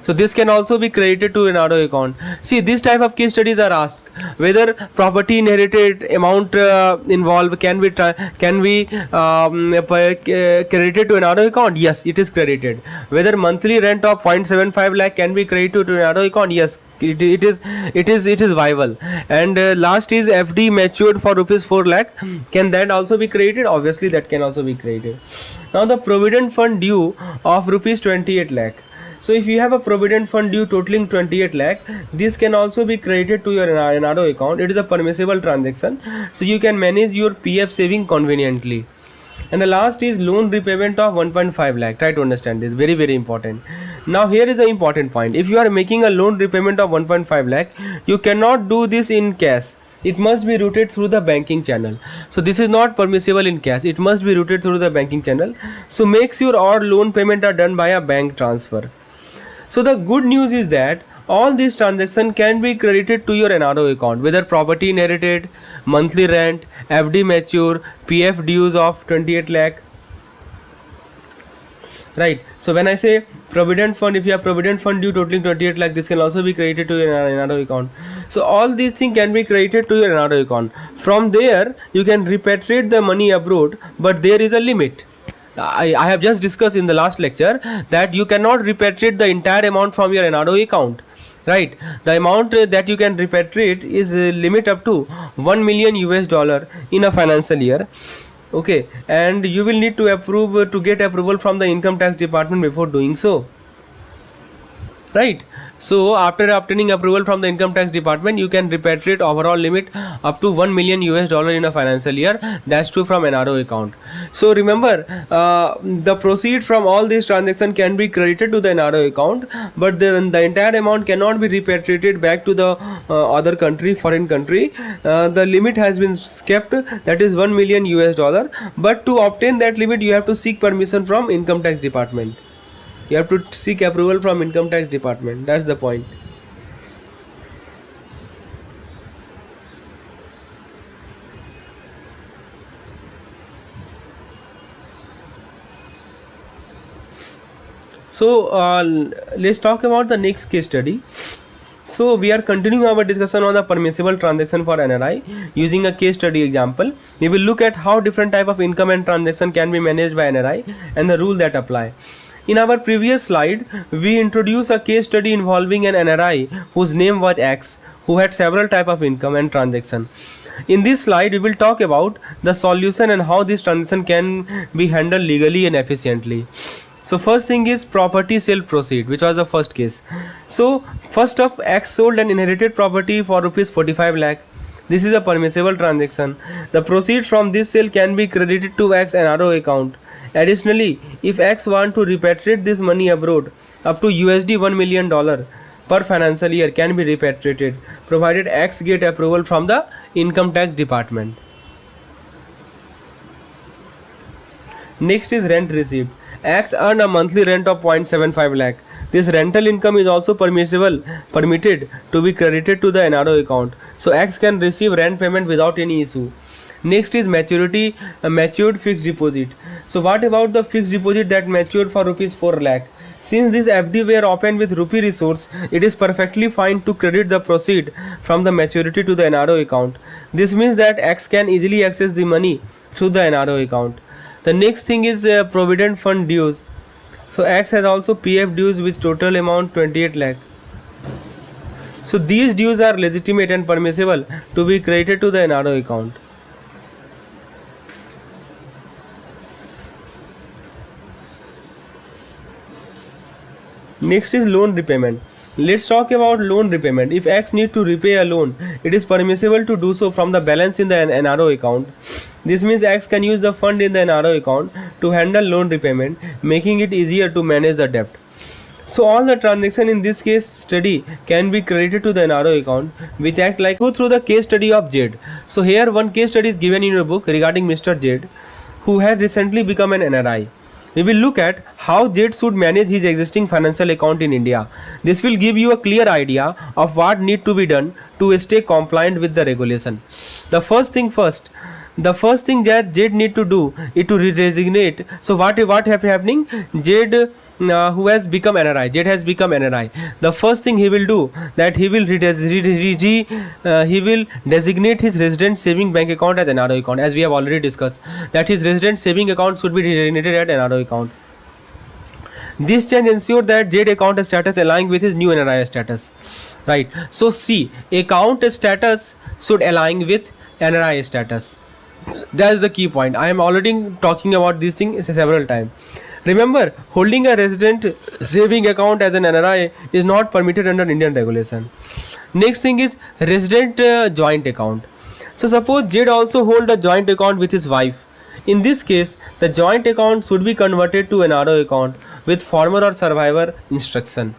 So this can also be credited to NRO account. See, this type of case studies are asked whether property inherited amount involved can be credited to NRO account. Yes, it is credited. Whether monthly rent of 0.75 lakh can be credited to NRO account. Yes, it is viable. And last is FD matured for rupees 4 lakh. Can that also be credited? Obviously that can also be credited. Now the provident fund due of rupees 28 lakh. So if you have a provident fund due totaling 28 lakh, this can also be credited to your NRO account. It is a permissible transaction, so you can manage your PF saving conveniently. And the last is loan repayment of 1.5 lakh. Try to understand this, very very important. Now here is an important point. If you are making a loan repayment of 1.5 lakh, you cannot do this in cash. It must be routed through the banking channel. So this is not permissible in cash. It must be routed through the banking channel. So make sure all loan payment are done by a bank transfer. So the good news is that all these transactions can be credited to your NRO account, whether property inherited, monthly rent, FD mature, PF dues of 28 lakh. Right. So when I say provident fund, if you have provident fund due totaling 28 lakh, this can also be credited to your NRO account. So all these things can be credited to your NRO account. From there, you can repatriate the money abroad, but there is a limit. I have just discussed in the last lecture that you cannot repatriate the entire amount from your NRO account, right? The amount that you can repatriate is limit up to $1 million in a financial year. Okay, and you will need to approve to get approval from the income tax department before doing so, right? So after obtaining approval from the income tax department, you can repatriate overall limit up to $1 million in a financial year. That's true from NRO account. So remember, the proceed from all these transactions can be credited to the NRO account, but then the entire amount cannot be repatriated back to the other country, foreign country. The limit has been kept, that is $1 million. But to obtain that limit, you have to seek permission from income tax department. You have to seek approval from income tax department. That's the point. So let's talk about the next case study. So we are continuing our discussion on the permissible transaction for NRI using a case study example. We will look at how different type of income and transaction can be managed by NRI and the rule that apply. In our previous slide, we introduced a case study involving an NRI whose name was X, who had several type of income and transaction. In this slide, we will talk about the solution and how this transaction can be handled legally and efficiently. So first thing is property sale proceed, which was the first case. So first of X sold an inherited property for rupees 45 lakh. This is a permissible transaction. The proceeds from this sale can be credited to X NRO account. Additionally, if X want to repatriate this money abroad, up to $1 million per financial year can be repatriated, provided X get approval from the income tax department. Next is rent received. X earned a monthly rent of 0.75 lakh. This rental income is also permitted to be credited to the NRO account. So X can receive rent payment without any issue. Next is matured fixed deposit. So what about the fixed deposit that matured for rupees 4 lakh? Since this FD were opened with rupee resource, it is perfectly fine to credit the proceed from the maturity to the NRO account. This means that X can easily access the money through the NRO account. The next thing is provident fund dues. So X has also PF dues with total amount 28 lakh. So these dues are legitimate and permissible to be credited to the NRO account. Next is loan repayment. Let's talk about loan repayment. If X need to repay a loan, it is permissible to do so from the balance in the NRO account. This means X can use the fund in the NRO account to handle loan repayment, making it easier to manage the debt. So all the transaction in this case study can be credited to the NRO account, which act like go through the case study of Jade. So here one case study is given in your book regarding Mr. Jade, who had recently become an NRI. We will look at how Jade should manage his existing financial account in India. This will give you a clear idea of what need to be done to stay compliant with the regulation. The first thing that Jade need to do is to redesignate. So what happening? Jade who has become NRI. Jade has become NRI. The first thing he will do that he will designate his resident saving bank account as NRO account, as we have already discussed that his resident saving account should be designated as NRO account. This change ensure that Jade account status align with his new NRI status, right? So C, account status should align with NRI status. That is the key point. I am already talking about this thing several times. Remember, holding a resident saving account as an NRI is not permitted under Indian regulation. Next thing is resident joint account. So suppose Jade also hold a joint account with his wife. In this case, the joint account should be converted to an NRO account with former or survivor instruction.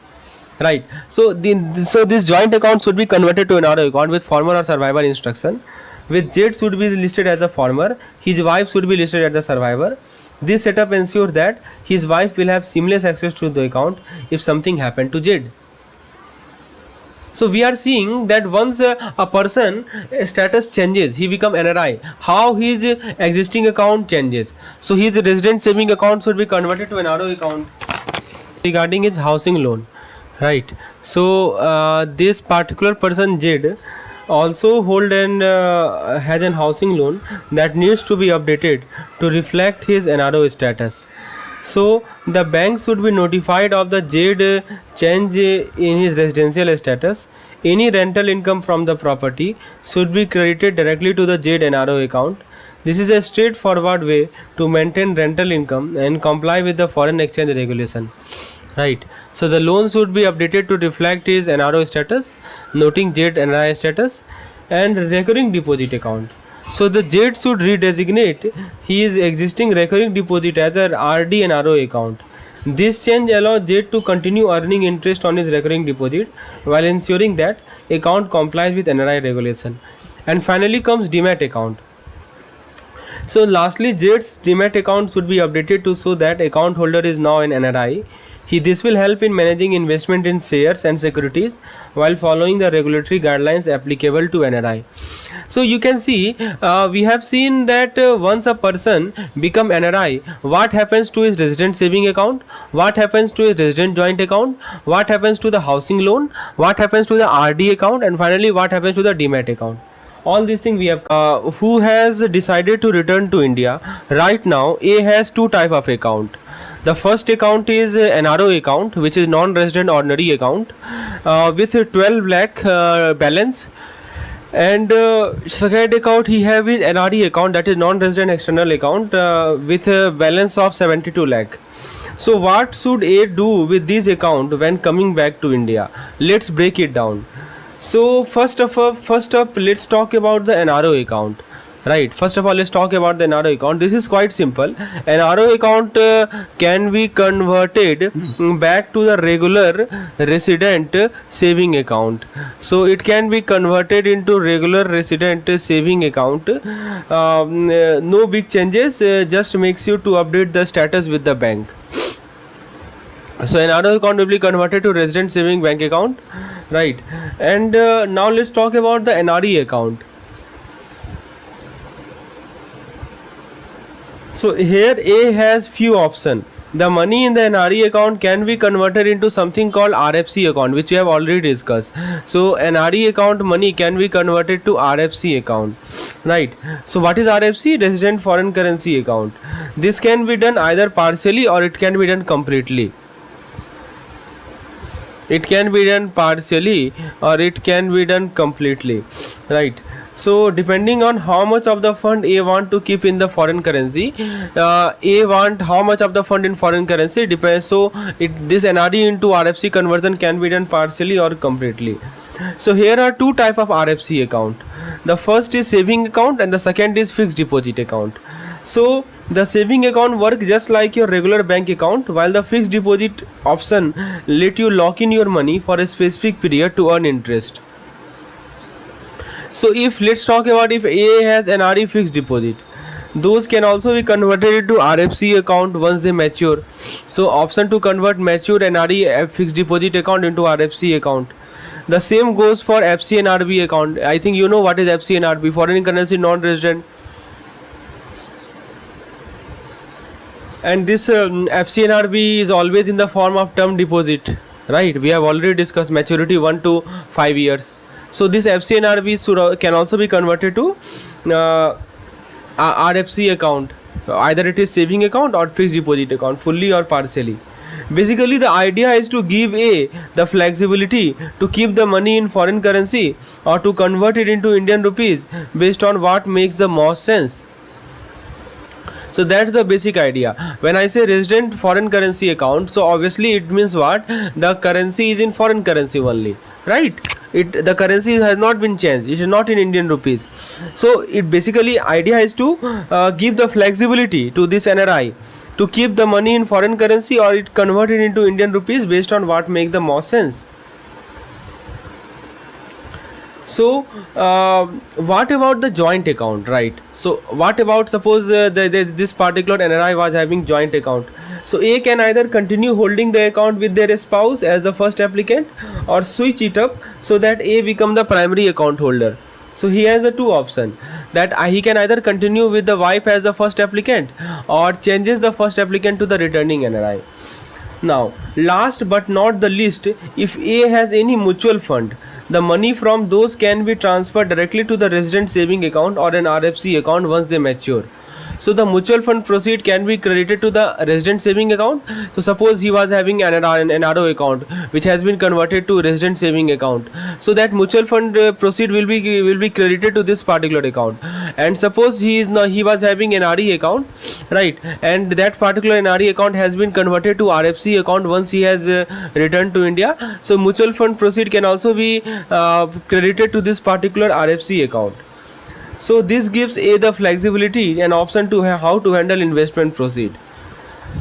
Right. So this joint account should be converted to an NRO account with former or survivor instruction. With Jade should be listed as a former, his wife should be listed as the survivor. This setup ensures that his wife will have seamless access to the account if something happened to Jade. So we are seeing that once a person status changes, he become NRI, how his existing account changes. So his resident saving account should be converted to an NRO account. Regarding his housing loan, right? So this particular person Jade also hold and has an housing loan that needs to be updated to reflect his NRO status. So the bank should be notified of the Jade change in his residential status. Any rental income from the property should be credited directly to the Jade NRO account. This is a straightforward way to maintain rental income and comply with the foreign exchange regulation. Right. So the loan should be updated to reflect his NRO status, noting Jade NRI status, and recurring deposit account. So the Jade should redesignate his existing recurring deposit as a RD NRO account. This change allows Jade to continue earning interest on his recurring deposit while ensuring that account complies with NRI regulation. And finally comes Demat account. So lastly, Jade's Demat account should be updated to show that account holder is now an NRI. This will help in managing investment in shares and securities while following the regulatory guidelines applicable to NRI. So you can see we have seen that once a person become NRI, what happens to his resident saving account, what happens to his resident joint account, what happens to the housing loan, what happens to the RD account, and finally what happens to the Demat account. All these things we have. Who has decided to return to India? Right now, A has two type of account. The first account is NRO account, which is non-resident ordinary account with a 12 lakh balance, and second account he have is NRE account, that is non-resident external account with a balance of 72 lakh. So what should A do with this account when coming back to India? Let's break it down. So first up let's talk about the NRO account. Right, first of all let's talk about the NRO account. This is quite simple. NRO account can be converted back to the regular resident saving account. So it can be converted into regular resident saving account. No big changes, just makes you to update the status with the bank. So NRO account will be converted to resident saving bank account, right? And now let's talk about the NRE account. So here A has few options. The money in the NRE account can be converted into something called RFC account, which we have already discussed. So NRE account money can be converted to RFC account, right? So what is RFC? Resident foreign currency account. This can be done either partially or it can be done completely. It can be done partially or it can be done completely, right? So depending on how much of the fund A want to keep in the foreign currency, A want how much of the fund in foreign currency depends. So this NRE into RFC conversion can be done partially or completely. So here are two type of RFC account. The first is saving account and the second is fixed deposit account. So the saving account work just like your regular bank account, while the fixed deposit option let you lock in your money for a specific period to earn interest. So if let's talk about if A has an RE fixed deposit, those can also be converted into RFC account once they mature. So option to convert mature NRE fixed deposit account into RFC account. The same goes for FCNRB account. I think you know what is FCNRB, foreign currency non-resident. And this FCNRB is always in the form of term deposit, right? We have already discussed maturity 1 to 5 years. So this FCNRB can also be converted to RFC account. Either it is saving account or fixed deposit account, fully or partially. Basically the idea is to give A the flexibility to keep the money in foreign currency or to convert it into Indian rupees based on what makes the most sense. So that's the basic idea. When I say resident foreign currency account, so obviously it means what? The currency is in foreign currency only, right? The currency has not been changed. It is not in Indian rupees. So it basically idea is to give the flexibility to this NRI to keep the money in foreign currency or it converted into Indian rupees based on what make the most sense. So what about the joint account, right? So what about suppose this particular NRI was having joint account. So A can either continue holding the account with their spouse as the first applicant or switch it up so that A become the primary account holder. So he has the two options that he can either continue with the wife as the first applicant or changes the first applicant to the returning NRI. Now last but not the least, if A has any mutual fund, the money from those can be transferred directly to the resident saving account or an RFC account once they mature. So the mutual fund proceed can be credited to the resident saving account. So suppose he was having an RO account which has been converted to resident saving account. So that mutual fund proceed will be credited to this particular account. And suppose he was having an RE account, right? And that particular NRE account has been converted to RFC account once he has returned to India. So mutual fund proceed can also be credited to this particular RFC account. So this gives A the flexibility and option to how to handle investment proceed.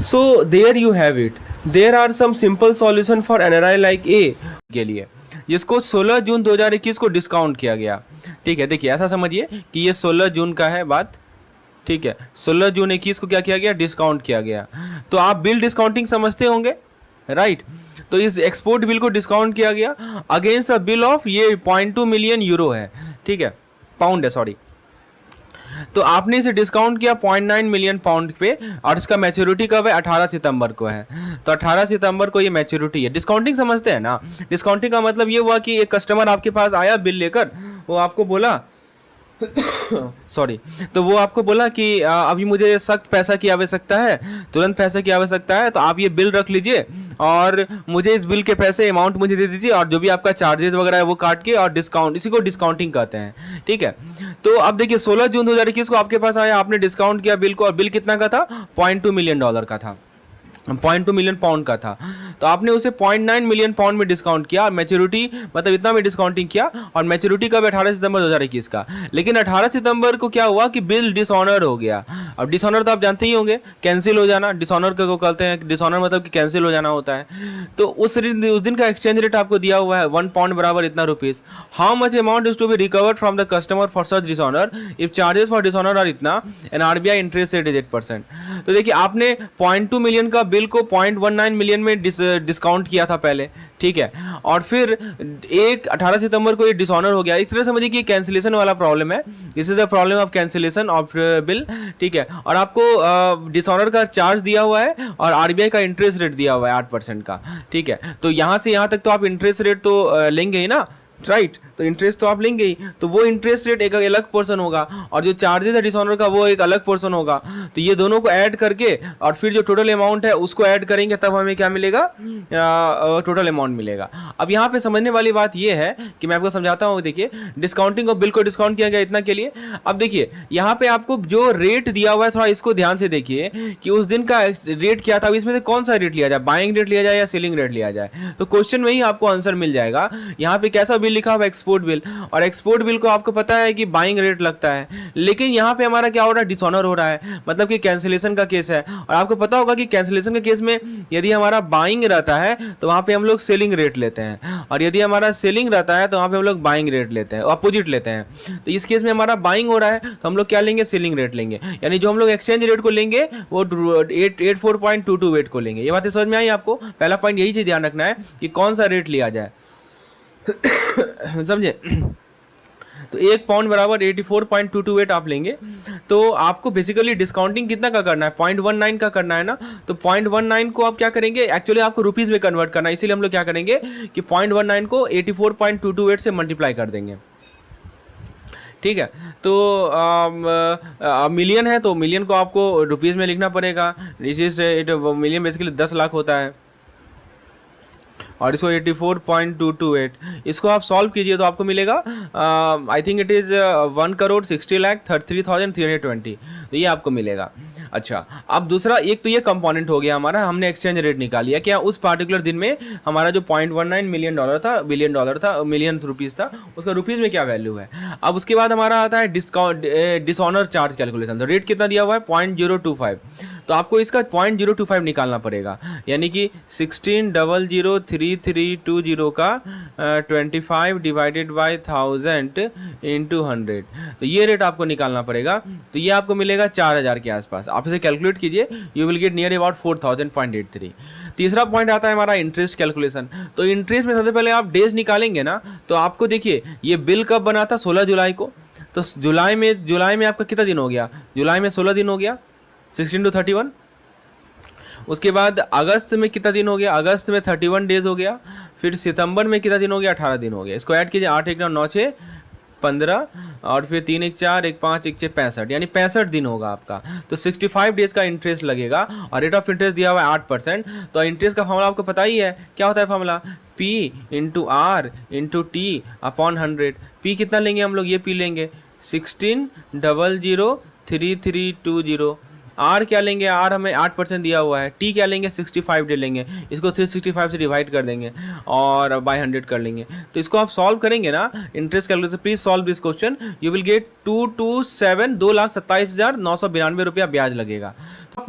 So there you have it. There are some simple solution for NRI like A के लिए, जिसको 16 जून 2021 को discount किया गया. ठीक है, देखिए ऐसा समझिए कि ये 16 जून का है बात. ठीक है, 16 जून 21 को क्या किया गया? डिस्काउंट किया गया. तो आप बिल डिस्काउंटिंग समझते होंगे, राइट? तो इस एक्सपोर्ट बिल को डिस्काउंट किया गया अगेंस्ट अ बिल ऑफ ये 0.2 मिलियन यूरो है. ठीक है, पाउंड है, सॉरी. तो आपने इसे डिस्काउंट किया 0.9 मिलियन पाउंड पे और इसका मैच्योरिटी कब है? 18 सितंबर को है. तो 18 सितंबर को ये मैच्योरिटी है. डिस्काउंटिंग समझते हैं ना? डिस्काउंटिंग का मतलब ये हुआ कि एक कस्टमर आपके पास आया बिल लेकर, वो आपको बोला सॉरी, तो वो आपको बोला कि अभी मुझे सख्त पैसा की आवश्यकता है, तुरंत पैसे की आवश्यकता है, तो आप ये बिल रख लीजिए और मुझे इस बिल के पैसे अमाउंट मुझे दे दीजिए और जो भी आपका चार्जेस वगैरह है वो काट के और डिस्काउंट, इसी को डिस्काउंटिंग कहते हैं. ठीक है, तो अब देखिए 16 जून 2021 को आपके पास आया, आपने डिस्काउंट किया बिल को और बिल कितना का था? 0.2 मिलियन डॉलर का था, 0.2 मिलियन पाउंड का था. तो आपने उसे 0.9 मिलियन पाउंड में डिस्काउंट किया, मैच्योरिटी मतलब इतना में डिस्काउंटिंग किया और मैच्योरिटी कब? 18 सितंबर 2021 का. लेकिन 18 सितंबर को क्या हुआ कि बिल डिसऑनर हो गया. अब डिसऑनर तो आप जानते ही होंगे, कैंसिल हो जाना. डिसऑनर को कहते हैं, डिसऑनर मतलब कि कैंसिल हो जाना होता है. तो उस दिन का एक्सचेंज रेट आपको दिया हुआ है 1 पाउंड बराबर इतना rupees. How much amount is to be recovered from the customer for such dishonour if charges for dishonour are इतना and RBI interest rate is 8%. तो देखिए आपने 0.2 मिलियन का बिल को 0.19 मिलियन में डिस्काउंट किया था पहले. ठीक है, और फिर 18 सितंबर को ये डिसऑनर हो गया. एक तरह समझिए कि कैंसिलेशन वाला प्रॉब्लम है. This is a problem of cancellation of bill. ठीक है, और आपको डिसऑनर का चार्ज दिया हुआ है और RBI का इंटरेस्ट रेट दिया हुआ है 8% का. ठीक है, तो यहाँ से यहाँ तक तो आप इंटरेस्ट रेट तो लेंगे ही ना, राइट? तो इंटरेस्ट तो आप लेंगे ही, तो वो इंटरेस्ट रेट एक अलग पोर्शन होगा और जो चार्जेस है डिसऑनर का वो एक अलग पोर्शन होगा। तो ये दोनों को ऐड करके और फिर जो टोटल अमाउंट है उसको ऐड करेंगे, तब हमें क्या मिलेगा, टोटल अमाउंट मिलेगा। अब यहाँ पे समझने वाली बात ये है कि मैं आपको समझाता हूँ। देखिए डिस्काउंटिंग ऑफ बिल को डिस्काउंट किया गया इतना के लिए। अब देखिए यहाँ पे आपको जो रेट दिया हुआ है, थोड़ा इसको ध्यान से देखिए कि उस दिन का रेट क्या था, इसमें से कौन सा रेट लिया जाए, बाइंग रेट लिया जाए या सेलिंग रेट लिया जाए। तो क्वेश्चन में ही आपको आंसर मिल जाएगा। यहाँ पे कैसा बिल लिखा हुआ, एक्सपोर्ट बिल, और एक्सपोर्ट बिल को आपको पता है कि बाइंग रेट लगता है, लेकिन यहाँ पे हमारा क्या हो रहा है, डिसऑनर हो रहा है, मतलब कि कैंसिलेशन का केस है। और आपको पता होगा कि कैंसिलेशन के केस में यदि हमारा बाइंग रहता है तो वहाँ पे हम लोग सेलिंग रेट लेते हैं, और यदि हमारा सेलिंग रहता है तो वहाँ पे हम लोग बाइंग रेट लेते हैं, अपोजिट लेते हैं। तो इस केस में हमारा बाइंग हो रहा है तो हम लोग क्या लेंगे, सेलिंग रेट लेंगे, यानी जो हम लोग एक्सचेंज रेट को लेंगे वो 84.22 को लेंगे। ये बातें समझ में आई आपको? पहला पॉइंट यही चीज ध्यान रखना है कि कौन सा रेट लिया जाए। समझे? तो 1 पाउंड बराबर 84.228 आप लेंगे। तो आपको बेसिकली डिस्काउंटिंग कितना का करना है, 0.19 का करना है ना। तो 0.19 को आप क्या करेंगे, एक्चुअली आपको रुपीज़ में कन्वर्ट करना है, इसीलिए हम लोग क्या करेंगे कि 0.19 को 84.228 से मल्टीप्लाई कर देंगे। ठीक है, तो मिलियन है तो मिलियन को आपको रुपीज़ में लिखना पड़ेगा। मिलियन बेसिकली 10 लाख होता है, और इसको 84.228 इसको आप सॉल्व कीजिए तो आपको मिलेगा आई थिंक इट इज़ 1,60,33,320। तो ये आपको मिलेगा। अच्छा, अब दूसरा, एक तो ये कंपोनेंट हो गया हमारा, हमने एक्सचेंज रेट निकाल लिया क्या उस पार्टिकुलर दिन में हमारा जो 0.19 मिलियन डॉलर था, बिलियन डॉलर था, मिलियन रुपीज़ था, उसका रुपीज़ में क्या वैल्यू है। अब उसके बाद हमारा आता है डिसऑनर चार्ज कैलकुलेशन। तो रेट कितना दिया हुआ है, 0.025। तो आपको इसका 0.025 निकालना पड़ेगा, यानी कि 16,00,33,20 का 25 डिवाइडेड बाई 1000 इंटू 100। तो ये रेट आपको निकालना पड़ेगा। तो ये आपको मिलेगा 4000 के आसपास। आप इसे कैलकुलेट कीजिए, you will get near about 4000.83। तीसरा पॉइंट आता है हमारा इंटरेस्ट कैलकुलेशन। तो इंटरेस्ट में सबसे पहले आप डेज निकालेंगे ना, तो आपको देखिए ये बिल कब बना था, 16 जुलाई को। तो जुलाई में आपका कितना दिन हो गया, जुलाई में 16 दिन हो गया, 16 to 31। उसके बाद अगस्त में कितना दिन हो गया, अगस्त में 31 डेज हो गया। फिर सितंबर में कितना दिन हो गया, 18 दिन हो गया। इसको ऐड कीजिए, 8 1 9 9 6 15, और फिर 3 1 4 1 5 1 6 65, यानी 65 दिन होगा आपका। तो 65 डेज का इंटरेस्ट लगेगा, और रेट ऑफ इंटरेस्ट दिया हुआ है 8%। तो इंटरेस्ट का फॉर्मूला आपको पता ही है, क्या होता है formula, P into R into T upon 100। P कितना लेंगे हम लोग, ये P लेंगे 16,00,33,20। आर क्या लेंगे, आर हमें 8% दिया हुआ है। टी क्या लेंगे, 65 डे लेंगे, इसको 365 से डिवाइड कर देंगे और बाय 100 कर लेंगे। तो इसको आप सॉल्व करेंगे ना, interest calculation, please solve this question, you will get 2,27,992 रुपया ब्याज लगेगा।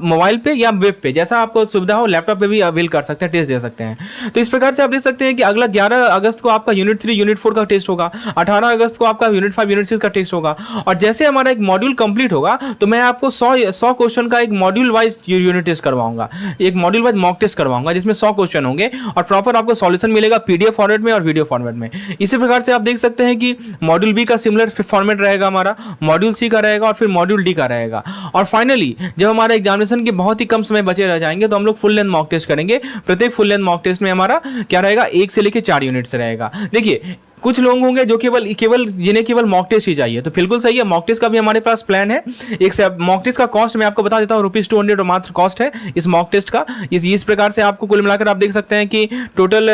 मोबाइल पे या वेब पे, जैसा आपको सुविधा हो, लैपटॉप पे भी अवेल कर सकते हैं, टेस्ट दे सकते हैं। तो इस प्रकार से आप देख सकते हैं कि अगला 11 अगस्त को आपका यूनिट 3 यूनिट 4 का टेस्ट होगा, 18 अगस्त को आपका यूनिट 5 यूनिट 6 का टेस्ट होगा। और जैसे हमारा एक मॉड्यूल कंप्लीट होगा तो मैं आपको 100 क्वेश्चन का एक मॉड्यूल वाइज यूनिट टेस्ट करवाऊंगा, एक मॉड्यूल वाइज मॉक टेस्ट करवाऊंगा, जिसमें 100 क्वेश्चन होंगे और प्रॉपर आपको सॉल्यूशन मिलेगा पीडीएफ फॉर्मेट में और वीडियो फॉर्मेट में। इसी प्रकार से आप देख सकते हैं कि मॉड्यूल बी का सिमिलर फॉर्मेट रहेगा हमारा, मॉड्यूल सी का रहेगा और फिर मॉड्यूल डी का रहेगा। और फाइनली जब हमारा एग्जामिनेशन के बहुत ही कम समय बचे रह जाएंगे तो हम लोग फुल लेंथ मॉक टेस्ट करेंगे। प्रत्येक फुल लेंथ मॉक टेस्ट में हमारा क्या रहेगा, 1 से लेकर 4 यूनिट्स रहेगा। देखिए कुछ लोग होंगे जो केवल जिन्हें केवल मॉक टेस्ट ही चाहिए, तो बिल्कुल सही है, मॉक टेस्ट का भी हमारे पास प्लान है। एक मॉक टेस्ट का कॉस्ट मैं आपको बता देता हूँ, ₹200 मात्र कॉस्ट है इस मॉक टेस्ट का। इस प्रकार से आपको कुल मिलाकर आप देख सकते हैं कि टोटल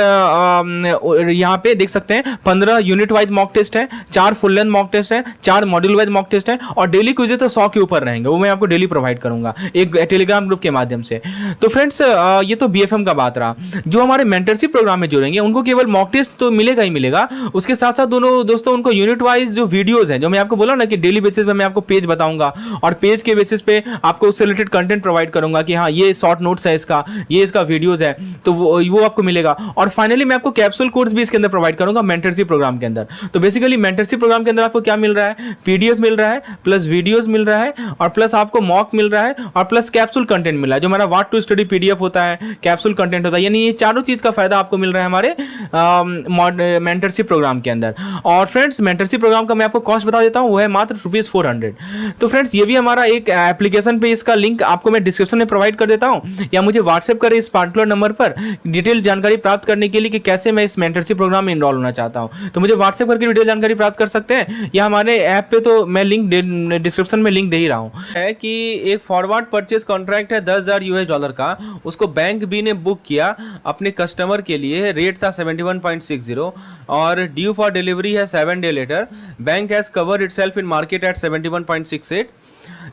यहाँ पे देख सकते हैं 15 यूनिट वाइज मॉक टेस्ट है, 4 फुल लेंथ मॉक टेस्ट है, 4 मॉड्यूल वाइज मॉक टेस्ट है, और डेली क्विज़ तो 100 के ऊपर रहेंगे, वो मैं आपको डेली प्रोवाइड करूंगा एक टेलीग्राम ग्रुप के माध्यम से। तो फ्रेंड्स ये तो BFM का बात रहा। जो हमारे मेंटरशिप प्रोग्राम में जुड़ेंगे उनको केवल मॉक टेस्ट तो मिलेगा ही मिलेगा, उसके साथ साथ दोस्तों उनको यूनिट वाइज जो वीडियोस हैं, जो मैं आपको बोला ना कि डेली बेसिस पे मैं आपको पेज बताऊंगा और पेज के बेसिस पे आपको उससे रिलेटेड कंटेंट प्रोवाइड करूंगा कि हाँ ये शॉर्ट नोट्स है इसका, ये इसका वीडियोस है, तो वो आपको मिलेगा। और फाइनली मैं आपको कैप्सूल कोर्स भी इसके अंदर प्रोवाइड करूंगा मेंटरशिप प्रोग्राम के अंदर। तो बेसिकली मेंटरशिप प्रोग्राम के अंदर आपको क्या मिल रहा है, PDF मिल रहा है, प्लस वीडियोज मिल रहा है, और प्लस आपको मॉक मिल रहा है, और प्लस कैप्सूल कंटेंट मिल रहा है, जो हमारा व्हाट टू स्टडी PDF होता है, कैप्सूल कंटेंट होता है। यानी ये चारों चीज का फायदा आपको मिल रहा है हमारे मेंटरशिप प्रोग्राम प्रोग्राम के अंदर। और फ्रेंड्स मेंटरशिप प्रोग्राम का मैं आपको कॉस्ट बता देता हूँ, वो है मात्र ₹400। तो फ्रेंड्स ये भी हमारा एक एप्लीकेशन पे, इसका लिंक आपको मैं डिस्क्रिप्शन में प्रोवाइड कर देता हूँ, या मुझे व्हाट्सएप करें इस पार्टिकुलर नंबर पर डिटेल जानकारी प्राप्त करने के लिए कि कैसे मैं इस मेंटरशिप प्रोग्राम में इनरोल होना चाहता हूँ। तो मुझे व्हाट्सएप करके डिटेल जानकारी प्राप्त कर सकते हैं, या हमारे ऐप पे तो मैं लिंक डिस्क्रिप्शन में लिंक दे ही रहा हूँ। है कि एक फॉरवर्ड परचेज कॉन्ट्रैक्ट है $10,000 का, उसको बैंक बी ने बुक किया अपने कस्टमर के लिए, रेट था 71.60 और ड्यू फॉर डिलीवरी है 7 day letter. Bank has cover itself in market at 71.68।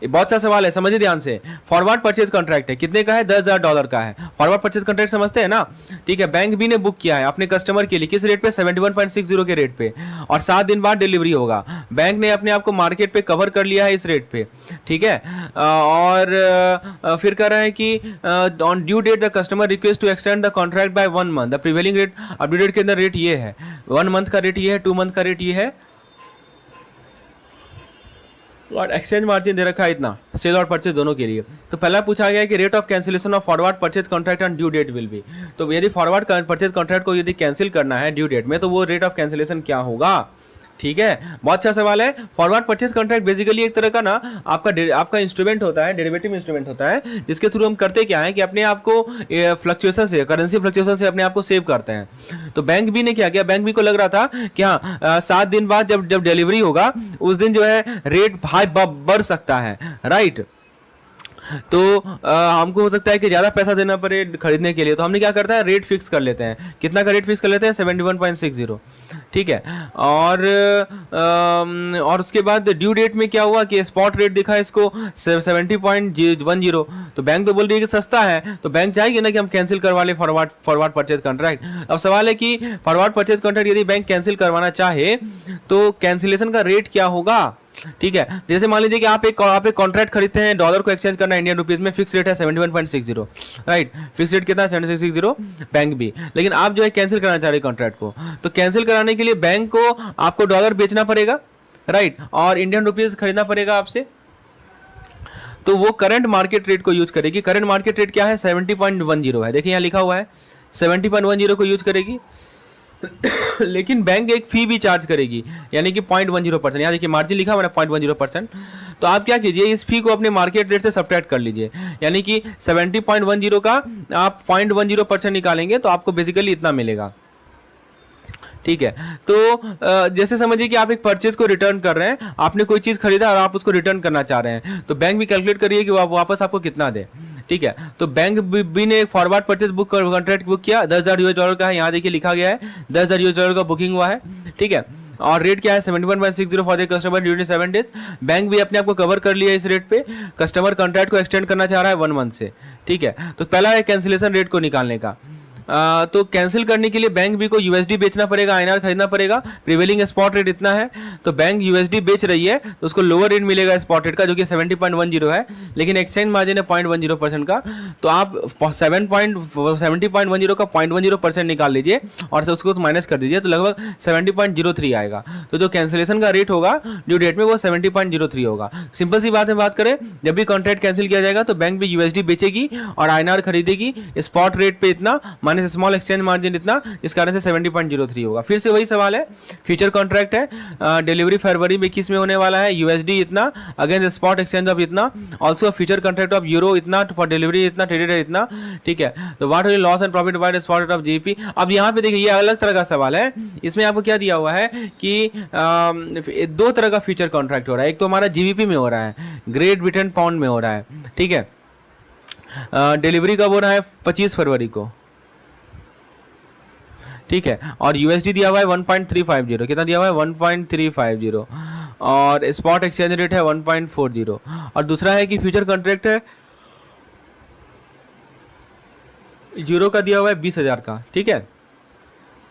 बहुत सा सवाल है, समझिए ध्यान से। फॉरवर्ड परचेज कॉन्ट्रैक्ट है, कितने का है? $10,000 का है। फॉरवर्ड परचेज कॉन्ट्रैक्ट समझते हैं ना, ठीक है। बैंक बी ने बुक किया है अपने कस्टमर के लिए, किस रेट पे? 71.60 के रेट पे, और 7 दिन बाद डिलीवरी होगा। बैंक ने अपने आप को मार्केट पे कवर कर लिया है इस रेट पे, ठीक है। और फिर कह रहा है कि on due date the customer request to extend the contract by 1 month. The prevailing rate अब ड्यू डेट के अंदर रेट ये है, 1 मंथ का रेट ये है, 2 मंथ का रेट ये है, और एक्सचेंज मार्जिन दे रखा है इतना, सेल और परचेज दोनों के लिए। तो पहला पूछा गया है कि rate of cancellation of forward purchase contract on due date will be. तो यदि फॉरवर्ड परचेज कॉन्ट्रैक्ट को यदि कैंसिल करना है ड्यू डेट में, तो वो रेट ऑफ कैंसिलेशन क्या होगा, ठीक है। बहुत अच्छा सवाल है। फॉरवर्ड परचेज कॉन्ट्रैक्ट बेसिकली एक तरह का ना आपका इंस्ट्रूमेंट होता है, डेरिवेटिव इंस्ट्रूमेंट होता है, जिसके थ्रू हम करते क्या है कि अपने आप को फ्लक्चुएशन से, करेंसी फ्लक्चुएशन से अपने आप को सेव करते हैं। तो बैंक भी ने क्या किया, बैंक भी को लग रहा था कि हाँ 7 दिन बाद जब डिलीवरी होगा उस दिन जो है रेट हाई बढ़ सकता है, राइट। तो हमको हो सकता है कि ज़्यादा पैसा देना पड़े खरीदने के लिए, तो हमने क्या करता है, रेट फिक्स कर लेते हैं। कितना का रेट फिक्स कर लेते हैं? 71.60, ठीक है। और उसके बाद ड्यू डेट में क्या हुआ कि स्पॉट रेट दिखा इसको 70.10। तो बैंक तो बोल रही है कि सस्ता है, तो बैंक चाहेगी ना कि हम कैंसिल करवा लें फॉरवर्ड परचेज कॉन्ट्रैक्ट। अब सवाल है कि फॉरवर्ड परचेज कॉन्ट्रैक्ट यदि बैंक कैंसिल करवाना चाहे तो कैंसिलेशन का रेट क्या होगा, ठीक है। जैसे मान लीजिए कि आप एक कॉन्ट्रैक्ट खरीदते हैं, डॉलर को एक्सचेंज करना है इंडियन रुपीज में, फिक्स रेट है 71.60, राइट। फिक्स रेट कितना है? 7660, बैंक भी। लेकिन आप जो है कैंसिल कराना चाह रहे हैं कॉन्ट्रैक्ट को, तो कैंसिल कराने के लिए बैंक को आपको डॉलर बेचना पड़ेगा, राइट, और इंडियन रुपीज खरीदना पड़ेगा आपसे। तो वो करंट मार्केट रेट को यूज करेगी। करंट मार्केट रेट क्या है? 70.10 है, देखिए यहाँ लिखा हुआ है 70.10 को यूज करेगी। लेकिन बैंक एक फी भी चार्ज करेगी, यानी कि 0.10%। यहाँ देखिए मार्जिन लिखा हुआ है 0.10%। तो आप क्या कीजिए, इस फी को अपने मार्केट रेट से सब्ट्रैक्ट कर लीजिए, यानी कि 70.10 का आप 0.10% निकालेंगे तो आपको बेसिकली इतना मिलेगा, ठीक है। तो जैसे समझिए कि आप एक परचेज को रिटर्न कर रहे हैं, आपने कोई चीज़ खरीदा और आप उसको रिटर्न करना चाह रहे हैं, तो बैंक भी कैलकुलेट करिए कि वापस आपको कितना दे, ठीक है। तो बैंक बी ने एक फॉरवर्ड परचेज कॉन्ट्रैक्ट बुक किया, $10,000 का है, यहाँ देखिए लिखा गया है $10,000 का बुकिंग हुआ है, ठीक है। और रेट क्या है? 71.60 for the customer during 7 days. Bank भी अपने आप को कवर कर लिया इस रेट पे। कस्टमर कॉन्ट्रैक्ट को एक्सटेंड करना चाह रहा है 1 मंथ से, ठीक है। तो पहला है कैंसिलेशन रेट को निकालने का। तो कैंसिल करने के लिए बैंक बी को यूएसडी बेचना पड़ेगा, आईएनआर खरीदना पड़ेगा। प्रिवेलिंग स्पॉट रेट इतना है, तो बैंक यूएसडी बेच रही है तो उसको लोअर रेट मिलेगा स्पॉट रेट का, जो कि 70.10 है, लेकिन एक्सचेंज मार्जिन है 0.10% का। तो आप 70.10 का 0.10% निकाल लीजिए और उसको माइनस कर दीजिए, तो लगभग 70.03 आएगा। तो जो कैंसिलेशन का रेट होगा ड्यू डेट में वो 70.03 होगा। सिंपल सी बात है, बात करें, जब भी कॉन्ट्रैक्ट कैंसिल किया जाएगा तो बैंक भी यूएसडी बेचेगी और आईएनआर खरीदेगी स्पॉट रेट पे इतना माइनस स्मॉल एक्सचेंज मार्जिन इतना, इस कारण से 70.03 होगा। फिर से वही सवाल है, फ्यूचर कॉन्ट्रैक्ट है, डिलीवरी फरवरी 21 में होने वाला है, यूएसडी इतना अगेंस्ट स्पॉट एक्सचेंज ऑफ इतना, also future contract of euro इतना, फॉर डिलीवरी इतना, ट्रेडेड है इतना, ठीक है। तो what are loss and profit by spot rate of GP. अब यहाँ पे देखिए ये अलग तरह का सवाल है, इसमें आपको क्या दिया हुआ है कि 2 तरह का फ्यूचर कॉन्ट्रैक्ट हो रहा है। एक तो हमारा जीबीपी में हो रहा है, ग्रेट ब्रिटेन पाउंड में हो रहा है, ठीक है। डिलीवरी कब हो रहा है? 25 फरवरी को, ठीक है। और यूएसडी दिया हुआ है 1.350, कितना दिया हुआ है? 1.350, और स्पॉट एक्सचेंज रेट है 1.40। और दूसरा है कि फ्यूचर कॉन्ट्रैक्ट है, यूरो का दिया हुआ है 20,000 का, ठीक है।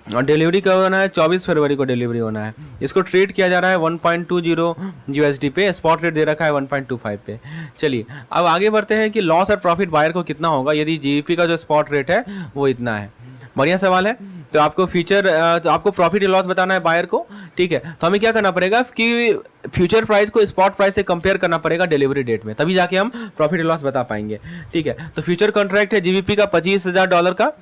और डिलीवरी कब होना है? 24 फरवरी को डिलीवरी होना है। इसको ट्रेड किया जा रहा है 1.20 यूएसडी पे, स्पॉट रेट दे रखा है 1.25 पे। चलिए अब आगे बढ़ते हैं कि लॉस और प्रॉफिट बायर को कितना होगा यदि जीबीपी का जो स्पॉट रेट है वो इतना है। बढ़िया सवाल है। तो आपको प्रॉफिट या लॉस बताना है बायर को, ठीक है। तो हमें क्या करना पड़ेगा कि फ्यूचर प्राइस को स्पॉट प्राइस से कंपेयर करना पड़ेगा डिलीवरी डेट में, तभी जाके हम प्रॉफिट लॉस बता पाएंगे। ठीक है, तो फ्यूचर कॉन्ट्रैक्ट है जीबीपी का $25,000 का,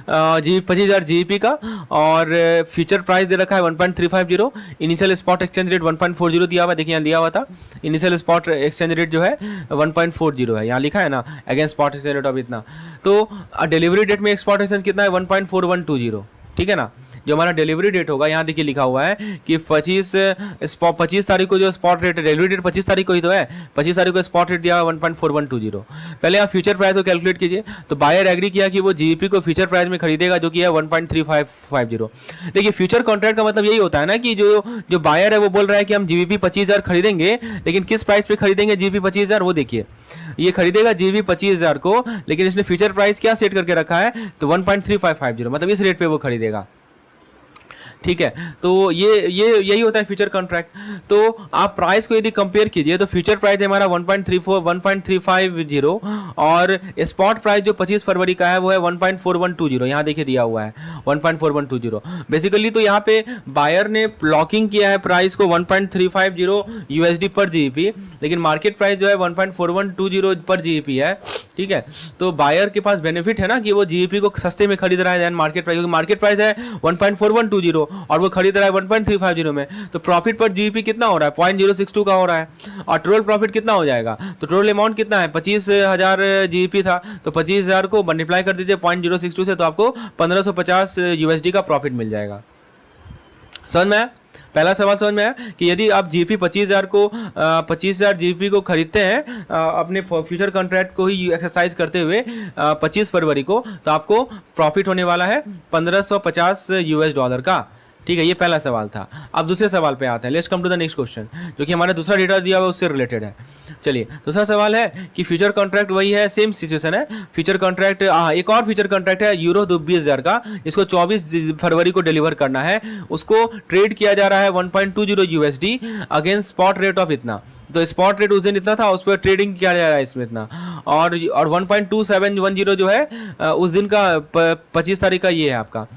25,000 जीबीपी का, और फ्यूचर प्राइस दे रखा है 1.350, इनिशियल स्पॉट एक्सचेंज रेट 1.40 दिया हुआ है, देखिए यहाँ दिया हुआ था इनिशियल स्पॉट एक्सचेंज रेट जो है 1.40 है, यहाँ लिखा है ना against spot exchange rate of इतना। तो डिलीवरी डेट में एक स्पॉट एक्सचेंज कितना है 1.4120, ठीक है ना, जो हमारा डिलीवरी डेट होगा यहाँ देखिए लिखा हुआ है कि 25 तारीख को जो स्पॉट रेट है, डिलीवरी डेट 25 तारीख को ही तो है, 25 तारीख को स्पॉट रेट दिया 1.4120। पहले आप फ्यूचर प्राइस को कैलकुलेट कीजिए, तो बायर एग्री किया कि वो जीबीपी को फ्यूचर प्राइस में खरीदेगा जो कि है 1.3550। देखिए फ्यूचर कॉन्ट्रैक्ट का मतलब यही होता है ना कि जो बायर है वो बोल रहा है कि हम जीबीपी 25,000 खरीदेंगे, लेकिन किस प्राइस पे खरीदेंगे जीबीपी 25,000, वो देखिए ये खरीदेगा जीबी 25,000 को, लेकिन इसने फ्यूचर प्राइस क्या सेट करके रखा है, तो 1.3550, मतलब इस रेट पे वो खरीदेगा। ठीक है, तो ये यही होता है फ्यूचर कॉन्ट्रैक्ट। तो आप प्राइस को यदि कंपेयर कीजिए तो फ्यूचर प्राइस है हमारा 1.3550 और स्पॉट प्राइस जो 25 फरवरी का है वो है 1.4120, यहाँ देखिए दिया हुआ है 1.4120। बेसिकली तो यहाँ पे बायर ने लॉकिंग किया है प्राइस को 1.350 यूएसडी पर जीबीपी, लेकिन मार्केट प्राइस जो है 1.4120 पर जीबीपी है। ठीक है, तो बायर के पास बेनिफिट है ना कि वो जीबीपी को सस्ते में खरीद रहा है देन मार्केट प्राइस, क्योंकि मार्केट प्राइस है 1.4120 और वो खरीद रहा है 1.350 में, तो प्रॉफिट पर जीबीपी कितना हो रहा है 0.062 का हो रहा है। और टोटल प्रॉफिट कितना हो जाएगा, तो टोटल अमाउंट कितना है 25,000 जीबीपी था, तो 25,000 को मल्टीप्लाई कर दीजिए 0.062 से, तो आपको 1550 यूएसडी का प्रॉफिट मिल जाएगा। समझ में आया? पहला सवाल समझ में आया कि यदि आप जीपी 25,000 को 25,000 जीपी को खरीदते हैं अपने फ्यूचर कॉन्ट्रैक्ट को ही एक्सरसाइज करते हुए 25 फरवरी को, तो आपको प्रॉफिट होने वाला है $1550 का। ठीक है, ये पहला सवाल था। अब दूसरे सवाल पे आते हैं। Let's come to the next question, जो कि हमारा दूसरा डेटा दिया हुआ है उससे रिलेटेड है। चलिए, दूसरा सवाल है कि फ्यूचर कॉन्ट्रैक्ट वही है, सेम सिचुएशन है। फ्यूचर कॉन्ट्रैक्ट एक और फ्यूचर कॉन्ट्रैक्ट है यूरो 20,000 का, इसको 24 फरवरी को डिलीवर करना है, उसको ट्रेड किया जा रहा है 1.20 USD against spot rate of इतना। तो स्पॉट रेट उस दिन इतना था, उस पर ट्रेडिंग किया जा रहा है इसमें इतना, और 1.2710 जो है उस दिन का 25 तारीख का ये है आपका।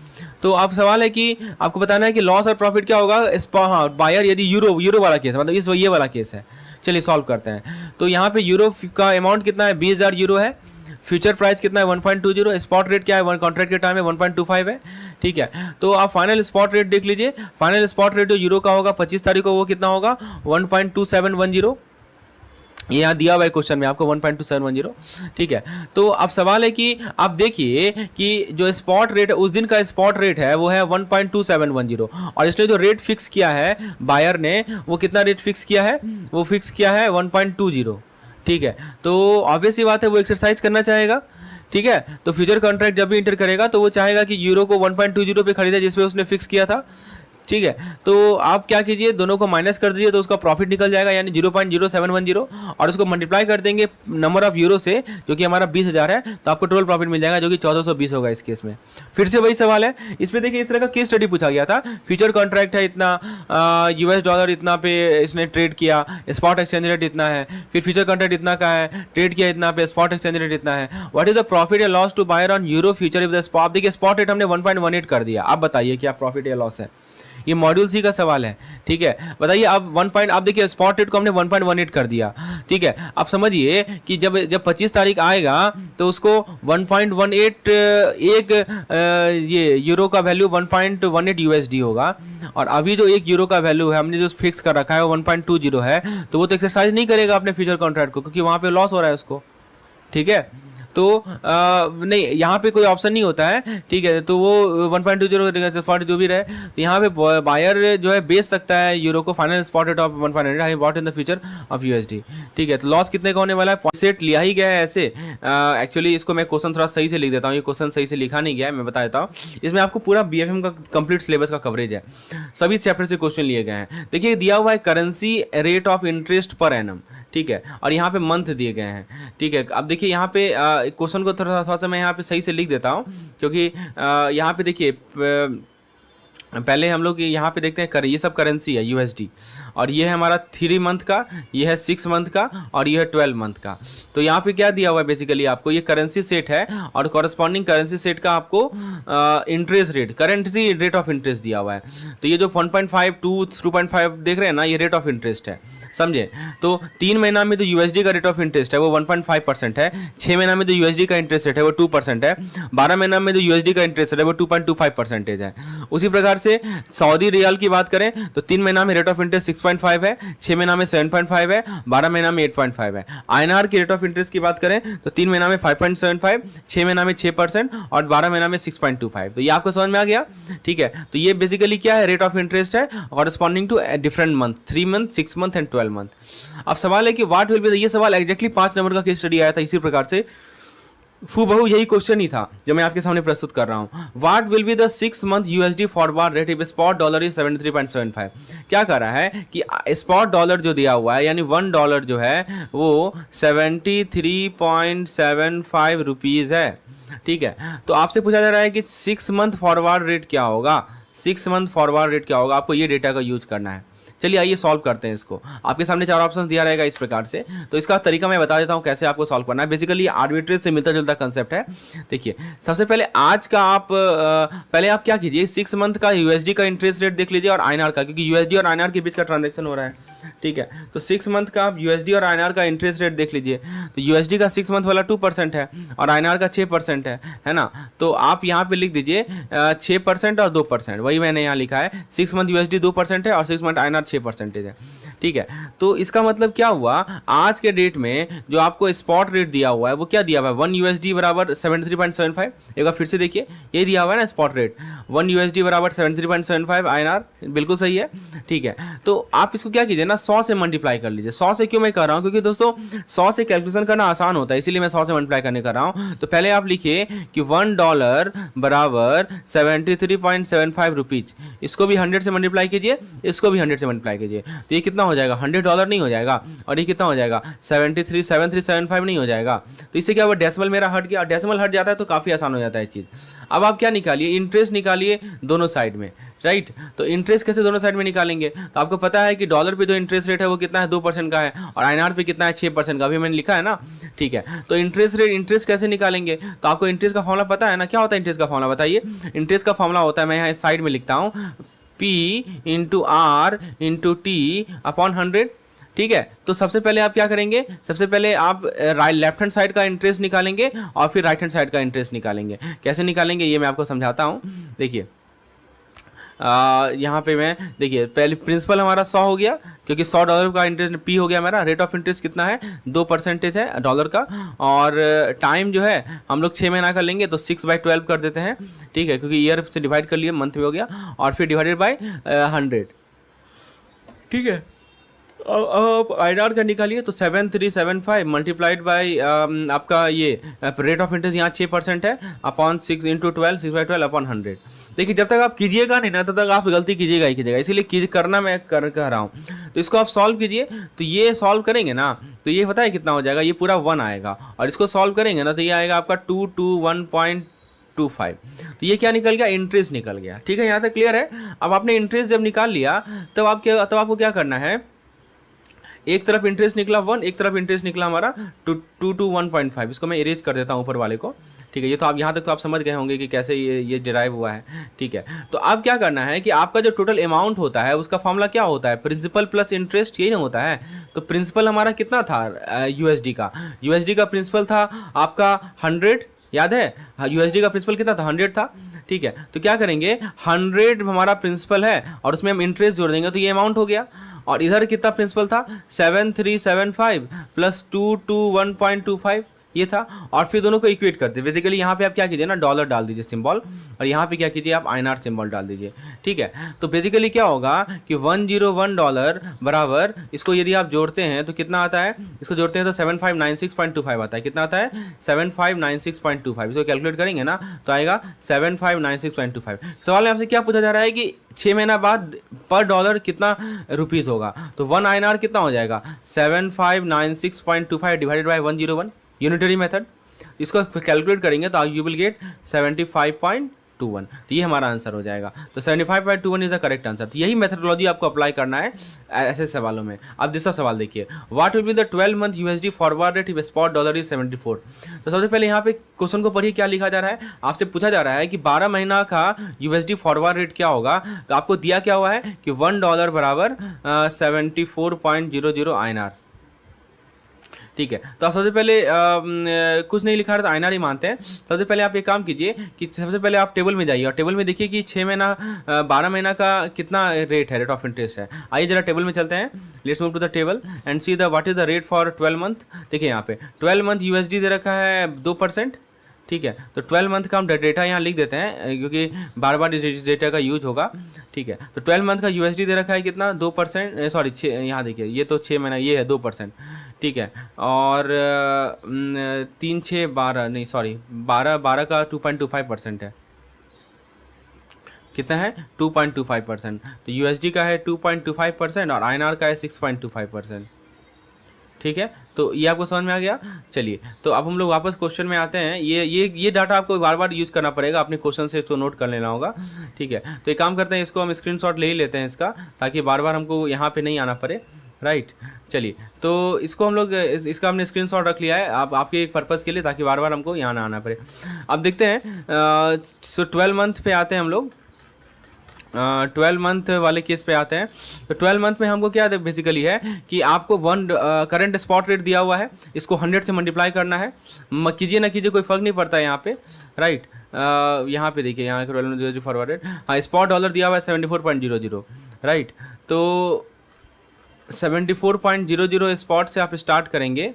तो अब सवाल है कि आपको बताना है कि लॉस और प्रॉफिट क्या होगा। हाँ, बायर यदि यूरो वाला केस है, मतलब ये वाला केस है। चलिए सॉल्व करते हैं। तो यहाँ पे यूरो का अमाउंट कितना है 20,000 यूरो है, फ्यूचर प्राइस कितना है 1.20, स्पॉट रेट क्या है कॉन्ट्रैक्ट के टाइम में 1.25 है। ठीक है, तो आप फाइनल स्पॉट रेट देख लीजिए। फाइनल स्पॉट रेट जो यूरो का होगा 25 तारीख को वो कितना होगा 1.2710, ये यहाँ दिया हुआ है क्वेश्चन में आपको 1.2710। ठीक है, तो अब सवाल है कि आप देखिए कि जो स्पॉट रेट है उस दिन का स्पॉट रेट है वो है 1.2710, और इसने जो रेट फिक्स किया है बायर ने, वो कितना रेट फिक्स किया है, वो फिक्स किया है 1.20। ठीक है, तो ऑब्वियस ही बात है वो एक्सरसाइज करना चाहेगा। ठीक है, तो फ्यूचर कॉन्ट्रैक्ट जब भी इंटर करेगा तो वो चाहेगा कि यूरो को 1.20 पे खरीदे जिसपे उसने फिक्स किया था। ठीक है, तो आप क्या कीजिए, दोनों को माइनस कर दीजिए तो उसका प्रॉफिट निकल जाएगा, यानी 0.0710, और उसको मल्टीप्लाई कर देंगे नंबर ऑफ यूरो से जो कि हमारा 20,000 है, तो आपको टोटल प्रॉफिट मिल जाएगा जो कि 1420 होगा इस केस में। फिर से वही सवाल है, इसमें देखिए इस तरह का केस स्टडी पूछा गया था। फ्यूचर कॉन्ट्रैक्ट है इतना, US डॉलर इतना पे इसने ट्रेड किया, स्पॉट एक्सचेंज रेट इतना है, फिर फ्यूचर कॉन्ट्रैक्ट इतना का है, ट्रेड किया इतना पे, स्पॉट एक्सचेंज रेट इतना है। व्हाट इज द प्रॉफिट या loss to buyer on euro future if the spot. देखिए स्पॉट रेट हमने 1.18 कर दिया, आप बताइए क्या प्रॉफिट या लॉस है। ये मॉड्यूल सी का सवाल है। ठीक है, बताइए अब आप देखिए स्पॉट रेट को हमने 1.18 कर दिया। ठीक है, आप समझिए कि जब 25 तारीख आएगा तो उसको 1.18 ये यूरो का वैल्यू 1.18 यूएसडी होगा, और अभी जो 1 यूरो का वैल्यू है हमने जो फिक्स कर रखा है वो 1.20 है, तो वो तो एक्सरसाइज नहीं करेगा अपने फ्यूचर कॉन्ट्रैक्ट को, क्योंकि वहाँ पे लॉस हो रहा है उसको। ठीक है, तो नहीं, यहाँ पे कोई ऑप्शन नहीं होता है। ठीक है, तो वो 1.20 स्पॉट जो भी रहे, तो यहाँ पे बायर जो है बेच सकता है यूरो को final spot rate of 1.18 I bought in the future of USD. ठीक है, तो लॉस कितने का होने वाला है, सेट लिया ही गया है ऐसे। एक्चुअली इसको मैं क्वेश्चन थोड़ा सही से लिख देता हूँ, ये क्वेश्चन सही से लिखा नहीं गया है, मैं बता देता हूँ। इसमें आपको पूरा BFM का कंप्लीट सिलेबस का कवरेज है, सभी चैप्टर से क्वेश्चन लिए गए हैं। देखिए दिया हुआ है currency rate of interest per annum. ठीक है, और यहाँ पे मंथ दिए गए हैं। ठीक है, अब देखिए यहाँ पे क्वेश्चन को थोड़ा सा मैं यहाँ पे सही से लिख देता हूँ, क्योंकि यहाँ पे देखिए पहले हम लोग यहाँ पे देखते हैं, ये सब करेंसी है यूएसडी, और ये है हमारा 3 मंथ का, ये है 6 मंथ का, और ये है 12 मंथ का। तो यहाँ पे क्या दिया हुआ है बेसिकली आपको, ये करेंसी सेट है और कॉरस्पॉन्डिंग करेंसी सेट का आपको interest rate, currency rate of interest दिया हुआ है। तो ये जो 1.5 2.5 देख रहे हैं ना, ये रेट ऑफ इंटरेस्ट है, समझे। तो 3 महीना में जो यूएसडी का रेट ऑफ इंटरेस्ट है वो 1.5% है, 6 महीना में जो यूएसडी का इंटरेस्ट रेट है वो 2% है, 12 महीना में जो यूएसडी का इंटरेस्ट रेट है वो 2.25% है। उसी प्रकार से सऊदी रियाल की बात करें तो 3 महीना में रेट ऑफ इंटरेस्ट 6.5 है, 6 महीना में 7.5 है, 12 महीना में 8.5 है। आईएनआर की रेट ऑफ इंटरेस्ट की बात करें तो 3 महीना में 5.75, 6 महीना में 6% और 12 महीना में 6.25। तो ये आपको समझ में आ गया, ठीक है। तो ये बेसिकली क्या है, रेट ऑफ इंटरेस्ट है corresponding to different month, 3 month, 6 month and 12 month. अब सवाल है कि व्हाट विल बी, ये सवाल एग्जैक्टली 5 नंबर का केस स्टडी आया था इसी प्रकार से, बहु यही क्वेश्चन ही था जो मैं आपके सामने प्रस्तुत कर रहा हूं। What will be the 6 month USD forward rate if spot dollar is 73.75। क्या कर रहा है कि स्पॉट डॉलर जो दिया हुआ है यानी $1 जो है वो 73.75 रुपीज़ है, ठीक है। तो आपसे पूछा जा रहा है कि 6 मंथ फॉरवर्ड रेट क्या होगा, 6 मंथ फॉरवर्ड रेट क्या होगा, आपको ये डेटा का यूज करना है। चलिए आइए सॉल्व करते हैं इसको। आपके सामने 4 ऑप्शन दिया रहेगा इस प्रकार से, तो इसका तरीका मैं बता देता हूं कैसे आपको सॉल्व करना है। बेसिकली आर्बिट्रेज से मिलता जुलता कंसेप्ट है। देखिए सबसे पहले आज का आप पहले आप क्या कीजिए, 6 मंथ का यूएसडी का इंटरेस्ट रेट देख लीजिए और आईएनआर का, क्योंकि यूएसडी और आईएनआर के बीच का ट्रांजेक्शन हो रहा है, ठीक है। तो 6 मंथ का आप यूएसडी और आईएनआर का इंटरेस्ट रेट देख लीजिए। तो यूएसडी का 6 मंथ वाला 2% है और आईएनआर का 6% है ना। तो आप यहाँ पे लिख दीजिए 6% और 2%, वही मैंने यहाँ लिखा है। 6 मंथ यूएसडी 2% है और 6 मंथ आईएनआर 6% है, ठीक है। तो इसका मतलब क्या हुआ, आज के डेट में जो आपको स्पॉट रेट दिया हुआ है वो क्या दिया हुआ है, 1 यूएसडी बराबर 73.75। एक बार फिर से देखिए, ये दिया हुआ है ना स्पॉट रेट, 1 यूएसडी बराबर 73.75 आईएनआर, बिल्कुल सही है, ठीक है। तो आप इसको क्या कीजिए ना, 100 से मल्टीप्लाई कर लीजिए। 100 से क्यों मैं कर रहा हूँ, क्योंकि दोस्तों 100 से कैलकुलेशन करना आसान होता है, इसीलिए मैं 100 से मल्टीप्लाई करने कर रहा हूँ। तो पहले आप लिखिए कि $1 बराबर 73.75 रुपीज, इसको भी 100 से मल्टीप्लाई कीजिए, इसको भी 100 से मल्टीप्लाई कीजिए। तो ये कितना हो जाएगा, $100 नहीं हो जाएगा, और ये कितना हो जाएगा 737375 नहीं हो जाएगा। तो इससे क्या हुआ, डेसिमल मेरा हट गया, डेसिमल हट जाता है तो काफ़ी आसान हो जाता है चीज़। अब आप क्या निकालिए, इंटरेस्ट निकालिए दोनों साइड में, राइट। तो इंटरेस्ट कैसे दोनों साइड में निकालेंगे, तो आपको पता है कि डॉलर पे जो इंटरेस्ट रेट है वो कितना है, 2% का है, और आईएनआर पे कितना है, 6% का, अभी मैंने लिखा है ना, ठीक है। तो इंटरेस्ट रेट, इंटरेस्ट कैसे निकालेंगे, तो आपको इंटरेस्ट का फॉर्मूला पता है ना, क्या होता है इंटरेस्ट का फॉर्मूला बताइए। इंटरेस्ट का फॉर्मूला होता है, मैं यहाँ इस साइड में लिखता हूँ, P into R into T upon 100, ठीक है। तो सबसे पहले आप क्या करेंगे, सबसे पहले आप लेफ्ट हैंड साइड का इंटरेस्ट निकालेंगे और फिर राइट हैंड साइड का इंटरेस्ट निकालेंगे। कैसे निकालेंगे ये मैं आपको समझाता हूँ। देखिए यहाँ पे मैं, देखिए पहले प्रिंसिपल हमारा 100 हो गया, क्योंकि $100 का इंटरेस्ट पी हो गया मेरा। रेट ऑफ इंटरेस्ट कितना है, 2% है डॉलर का, और टाइम जो है हम लोग 6 महीना का लेंगे तो 6/12 कर देते हैं, ठीक है, क्योंकि ईयर से डिवाइड कर लिए, मंथ में हो गया, और फिर डिवाइडेड बाय 100, ठीक है। अब आईआर का निकालिए तो 7375 मल्टीप्लाइड बाई आपका ये रेट ऑफ इंटरेस्ट यहाँ 6% है, अपॉन 6 इंटू 12, 6/12 अपॉन 100। देखिए जब तक आप कीजिएगा नहीं ना तब तक आप गलती कीजिएगा ही कीजिएगा, इसीलिए करना मैं कर रहा हूँ। तो इसको आप सॉल्व कीजिए, तो ये सॉल्व करेंगे ना तो ये पता है कितना हो जाएगा, ये पूरा 1 आएगा, और इसको सॉल्व करेंगे ना तो ये आएगा आपका 221.25। तो ये क्या निकल गया, इंटरेस्ट निकल गया, ठीक है। यहाँ तक क्लियर है। अब आपने इंटरेस्ट जब निकाल लिया तब आपको क्या करना है, एक तरफ इंटरेस्ट निकला 1, एक तरफ इंटरेस्ट निकला हमारा 221.5। इसको मैं इरेज कर देता हूँ ऊपर वाले को, ठीक है। ये तो आप यहाँ तक तो आप समझ गए होंगे कि कैसे ये डिराइव हुआ है, ठीक है। तो अब क्या करना है कि आपका जो टोटल अमाउंट होता है उसका फॉर्मूला क्या होता है, प्रिंसिपल प्लस इंटरेस्ट, यही ना होता है। तो प्रिंसिपल हमारा कितना था यूएसडी का प्रिंसिपल था आपका 100, याद है, यूएसडी का प्रिंसिपल कितना था, 100 था, ठीक है। तो क्या करेंगे, 100 हमारा प्रिंसिपल है और उसमें हम इंटरेस्ट जोड़ देंगे तो ये अमाउंट हो गया। और इधर कितना प्रिंसिपल था, 7375 प्लस 221.25 ये था, और फिर दोनों को इक्वेट करते। बेसिकली यहाँ पे आप क्या कीजिए ना, डॉलर डाल दीजिए सिंबल, और यहाँ पे क्या कीजिए आप आईएनआर सिंबल डाल दीजिए, ठीक है। तो बेसिकली क्या होगा कि $101 बराबर, इसको यदि आप जोड़ते हैं तो कितना आता है, इसको जोड़ते हैं तो 7596.25 आता है। कितना आता है, 7596.25। इसको कैलकुलेट करेंगे ना तो आएगा 7596.25। सवाल में आपसे क्या पूछा जा रहा है कि 6 महीना बाद पर डॉलर कितना रुपीज़ होगा, तो 1 आईएनआर कितना हो जाएगा, 7596.25 डिवाइडेड बाई 101, यूनिटरी मेथड। इसको कैलकुलेट करेंगे तो यू विल गेट 75.25, 75.21, तो ये हमारा आंसर हो जाएगा। तो 75.21 इज द करेक्ट आंसर। तो यही मेथडोलॉजी आपको अप्लाई करना है ऐसे सवालों में। अब दूसरा सवाल देखिए, what will be the 12 month USD forward rate if spot dollar is 74। तो सबसे पहले यहाँ पे क्वेश्चन को पढ़िए, क्या लिखा जा रहा है, आपसे पूछा जा रहा है कि 12 महीना का यूएसडी फॉरवर्ड रेट क्या होगा। तो आपको दिया क्या हुआ है कि $1 बराबर 74.00 INR। ठीक है, तो आप सबसे पहले कुछ नहीं लिखा रहा था, आईएनआर ही मानते हैं। सबसे पहले आप एक काम कीजिए कि सबसे पहले आप टेबल में जाइए और टेबल में देखिए कि 6 महीना 12 महीना का कितना रेट है, रेट ऑफ इंटरेस्ट है। आइए जरा टेबल में चलते हैं, let's move to the table and see the what is the rate for 12 month. देखिए यहाँ पे 12 मंथ यूएसडी दे रखा है 2%। ठीक है, तो 12 मंथ का हम डेटा यहाँ लिख देते हैं क्योंकि बार बार इस डेटा का यूज होगा। ठीक है, तो 12 मंथ का यूएसडी दे रखा है कितना, 2%, सॉरी 6, यहाँ देखिए ये तो 6 महीना, ये है 2%। ठीक है, और 3 6 12 नहीं सॉरी 12 का 2.25% है। कितना है, 2.25%। तो यूएसडी का है 2.25% और आईएनआर का है 6.25%। ठीक है, तो ये आपको समझ में आ गया। चलिए, तो अब हम लोग वापस क्वेश्चन में आते हैं। ये डाटा आपको बार बार यूज़ करना पड़ेगा, अपने क्वेश्चन से इसको नोट कर लेना होगा। ठीक है, तो एक काम करते हैं, इसको हम स्क्रीनशॉट ले ही लेते हैं इसका, ताकि बार बार हमको यहाँ पे नहीं आना पड़े। राइट, चलिए, तो इसको हम लोग इसका हमने स्क्रीनशॉट रख लिया है आपके एक पर्पज़ के लिए, ताकि बार बार हमको यहाँ ना आना पड़े। अब देखते हैं, सो 12 मंथ पे आते हैं हम लोग। 12 मंथ वाले केस पे आते हैं। तो 12 मंथ में हमको क्या बेसिकली है कि आपको करंट स्पॉट रेट दिया हुआ है, इसको 100 से मल्टीप्लाई करना है। कीजिए ना कीजिए कोई फ़र्क नहीं पड़ता है यहाँ पे। राइट, यहाँ पे देखिए, यहाँ 12 मंथ फॉरवर्ड रेट, हाँ स्पॉट डॉलर दिया हुआ है 74.00। राइट, तो 74.00 स्पॉट से आप स्टार्ट करेंगे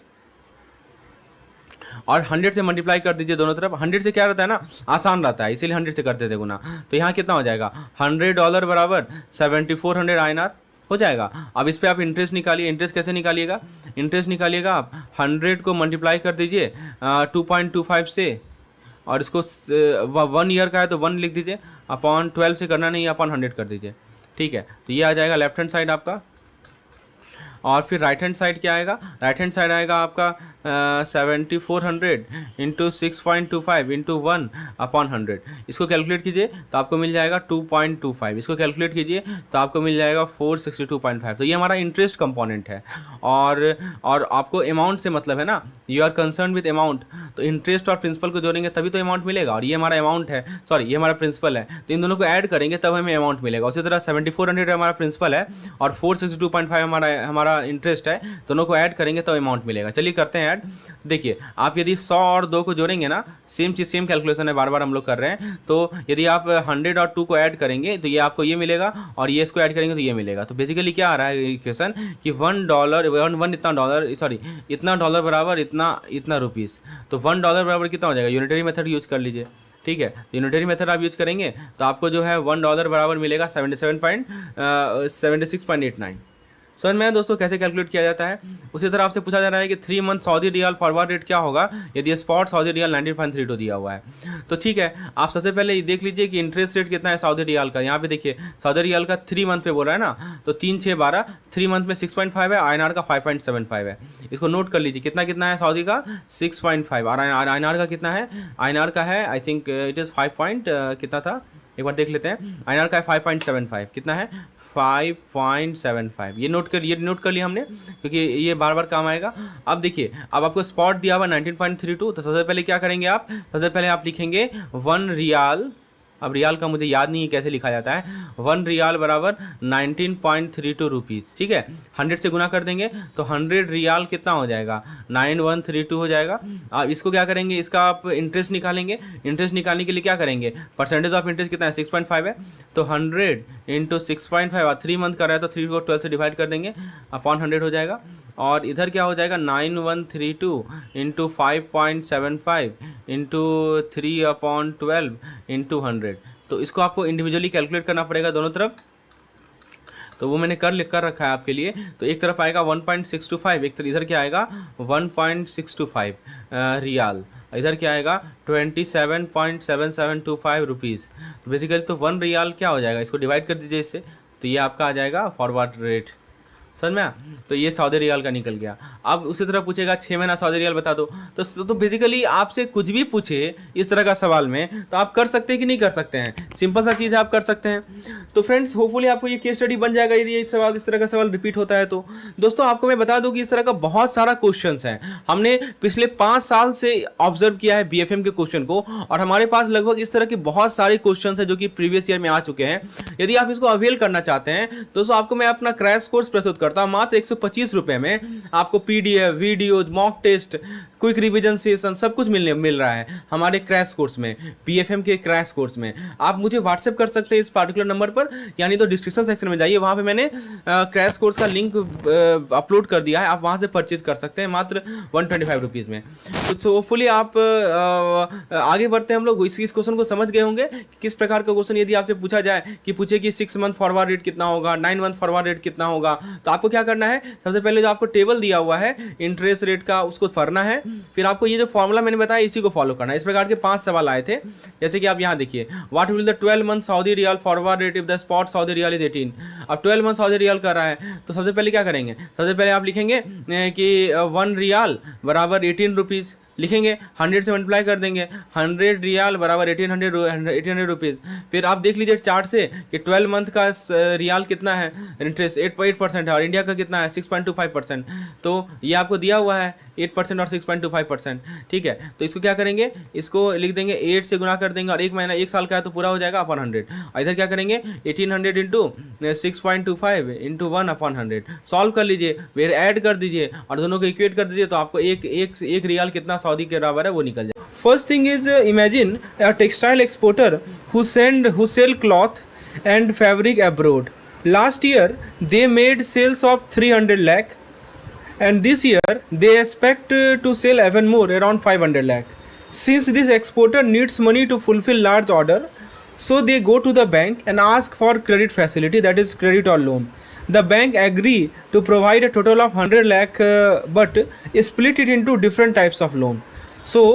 और 100 से मल्टीप्लाई कर दीजिए दोनों तरफ। 100 से क्या रहता है ना, आसान रहता है, इसीलिए 100 से करते थे गुना। तो यहाँ कितना हो जाएगा, $100 बराबर 7400 INR हो जाएगा। अब इस पर आप इंटरेस्ट निकालिए। इंटरेस्ट कैसे निकालिएगा, इंटरेस्ट निकालिएगा आप 100 को मल्टीप्लाई कर दीजिए 2.25 से, और इसको 1 ईयर का है तो 1 लिख दीजिए, अपॉन 12 से करना नहीं, अपॉन 100 कर दीजिए। ठीक है, तो ये आ जाएगा लेफ्ट हैंड साइड आपका। और फिर राइट हैंड साइड क्या आएगा, राइट हैंड साइड आएगा आपका 7400 इंटू 6.25 इंटू 1 अपॉन 100। इसको कैलकुलेट कीजिए तो आपको मिल जाएगा 2.25। इसको कैलकुलेट कीजिए तो आपको मिल जाएगा 462.5। तो ये हमारा इंटरेस्ट कंपोनेंट है। और आपको अमाउंट से मतलब है ना, you are concern with amount, तो इंटरेस्ट और प्रिंसिपल को जोड़ेंगे तभी तो अमाउंट मिलेगा। और ये हमारा अमाउंट है, सॉरी ये हमारा प्रिंसिपल है, तो इन दोनों को ऐड करेंगे तब हमें अमाउंट मिलेगा। उसी तरह 7400 हमारा प्रिंसिपल है और 462.5 हमारा इंटरेस्ट है, दोनों को ऐड करेंगे तो अमाउंट मिलेगा। चलिए करते हैं ऐड। देखिए, आप यदि 100 और 2 को जोड़ेंगे ना, सेम चीज़ सेम कैलकुलेशन है, बार बार हम लोग कर रहे हैं। तो यदि आप 100 और 2 को ऐड करेंगे तो ये आपको ये मिलेगा, और ये इसको ऐड करेंगे तो ये मिलेगा। तो बेसिकली क्या आ रहा है इक्वेशन कि $1 इतना डॉलर, सॉरी इतना डॉलर बराबर इतना रुपीज़। तो $1 बराबर कितना हो जाएगा, यूनिटरी मेथड यूज कर लीजिए। ठीक है, यूनिटरी मेथड आप यूज करेंगे तो आपको जो है $1 बराबर मिलेगा 76.89। समझ में दोस्तों कैसे कैलकुलेट किया जाता है। उसी तरह आपसे पूछा जा रहा है कि 3 month Saudi riyal forward rate क्या होगा यदि स्पॉट सऊदी रियाल 19.32 दिया हुआ है। तो ठीक है, आप सबसे पहले देख लीजिए कि इंटरेस्ट रेट कितना है सऊदी रियाल का। यहाँ पे देखिए सऊदी रियाल का 3 मंथ पे बोल रहा है ना, तो 3 6 12, 3 मंथ में 6.5 है, आईएनआर का 5.75 है। इसको नोट कर लीजिए, कितना कितना है सऊदी का 6.5 और आईएनआर का कितना है, आईएनआर का है I think it is 5 point कितना था, एक बार देख लेते हैं। आईएनआर का है 5.75, कितना है 5.75। ये नोट कर लिया हमने क्योंकि ये बार बार काम आएगा। अब देखिए, अब आपको स्पॉट दिया हुआ 19.32, तो सबसे पहले क्या करेंगे आप, सबसे पहले आप लिखेंगे 1 रियाल। अब रियाल का मुझे याद नहीं है कैसे लिखा जाता है। 1 रियाल बराबर 19.32 रुपीज़। ठीक है, 100 से गुना कर देंगे तो 100 रियाल कितना हो जाएगा, 9132 हो जाएगा। अब इसको क्या करेंगे, इसका आप इंटरेस्ट निकालेंगे। इंटरेस्ट निकालने के लिए क्या करेंगे, परसेंटेज ऑफ इंटरेस्ट कितना है 6.5 है, तो 100 इंटू 6.5, 3 मंथ का रहा है तो 3 को 12 से डिवाइड कर देंगे, अपॉन 100 हो जाएगा। और इधर क्या हो जाएगा 9132 इंटू 5.75 इंटू 3 अपॉन 12 इंटू 100। तो इसको आपको इंडिविजुअली कैलकुलेट करना पड़ेगा दोनों तरफ, तो वो मैंने कर रखा है आपके लिए। तो एक तरफ आएगा 1.625, एक तरफ इधर क्या आएगा 1.625 रियाल, इधर क्या आएगा 27.7725 रुपीज़। तो बेसिकली तो 1 रियाल क्या हो जाएगा, इसको डिवाइड कर दीजिए इससे, तो ये आपका आ जाएगा फॉरवर्ड रेट। समझ में आया? तो ये सऊदी रियाल का निकल गया। अब उसी तरह पूछेगा 6 महीना सऊदी रियाल बता दो, तो बेसिकली आपसे कुछ भी पूछे इस तरह का सवाल में तो आप कर सकते हैं कि नहीं कर सकते हैं, सिंपल सा चीज़ आप कर सकते हैं। तो फ्रेंड्स होपफुली आपको ये केस स्टडी बन जाएगा यदि इस तरह का सवाल रिपीट होता है तो। दोस्तों आपको मैं बता दूं कि इस तरह का बहुत सारा क्वेश्चन है, हमने पिछले 5 साल से ऑब्जर्व किया है BFM के क्वेश्चन को, और हमारे पास लगभग इस तरह के बहुत सारे क्वेश्चन है जो कि प्रीवियस ईयर में आ चुके हैं। यदि आप इसको अवेल करना चाहते हैं दोस्तों आपको मैं अपना क्रैश कोर्स प्रस्तुत करता हूं मात्र 125 रुपए में। आपको PDF, videos, mock test, quick revision session सब कुछ मिल रहा है हमारे क्रैश कोर्स में, BFM के क्रैश कोर्स में। आप मुझे व्हाट्सएप कर सकते हैं इस पार्टिकुलर नंबर पर, यानी तो डिस्क्रिप्शन सेक्शन में जाइए, वहाँ पे मैंने क्रैश कोर्स का लिंक अपलोड कर दिया है, आप वहाँ से परचेज कर सकते हैं मात्र 125 रुपीज़ में। तो होपफुली आप आगे बढ़ते हैं हम लोग। इस क्वेश्चन को समझ गए होंगे कि किस प्रकार का क्वेश्चन यदि आपसे पूछा जाए कि पूछे कि 6 मंथ फॉरवर्ड रेट कितना होगा, 9 मंथ फॉरवर्ड रेट कितना होगा, तो आपको क्या करना है, सबसे पहले जो आपको टेबल दिया हुआ है इंटरेस्ट रेट का उसको पढ़ना है, फिर आपको ये जो फॉर्मूला मैंने बताया इसी को फॉलो करना है। इस प्रकार के 5 सवाल आए थे, जैसे कि आप यहाँ देखिए, what will the 12 month Saudi riyal forward rate if the spot Saudi riyal is 18। अब 12 मंथ सऊदी रियाल कर रहा है तो सबसे पहले क्या करेंगे, सबसे पहले आप लिखेंगे कि 1 रियाल बराबर 18 रुपीज़ लिखेंगे, 100 से मल्टीप्लाई कर देंगे, 100 रियाल बराबर 1800 रुपीज़। फिर आप देख लीजिए चार्ट से कि 12 मंथ का रियाल कितना है, इंटरेस्ट 8.8% है, और इंडिया का कितना है 6.25%। तो ये आपको दिया हुआ है 8% और 6.25%, ठीक है। तो इसको क्या करेंगे, इसको लिख देंगे 8 से गुना कर देंगे, और 1 महीना 1 साल का है तो पूरा हो जाएगा अपॉन 100। और इधर क्या करेंगे 1800 इंटू 6.25 इंटू 1/100 सॉल्व कर लीजिए, फिर ऐड कर दीजिए और दोनों को इक्वेट कर दीजिए, तो आपको एक रियाल कितना सऊदी के बराबर है वो निकल जाए। First thing is imagine a textile exporter who sell cloth and fabric abroad. Last year they made sales of 300 lakh and this year they expect to sell even more, around 500 lakh. Since this exporter needs money to fulfill large order, so they go to the bank and ask for credit facility, that is credit or loan. The bank agree to provide a total of 100 lakh but split it into different types of loan. So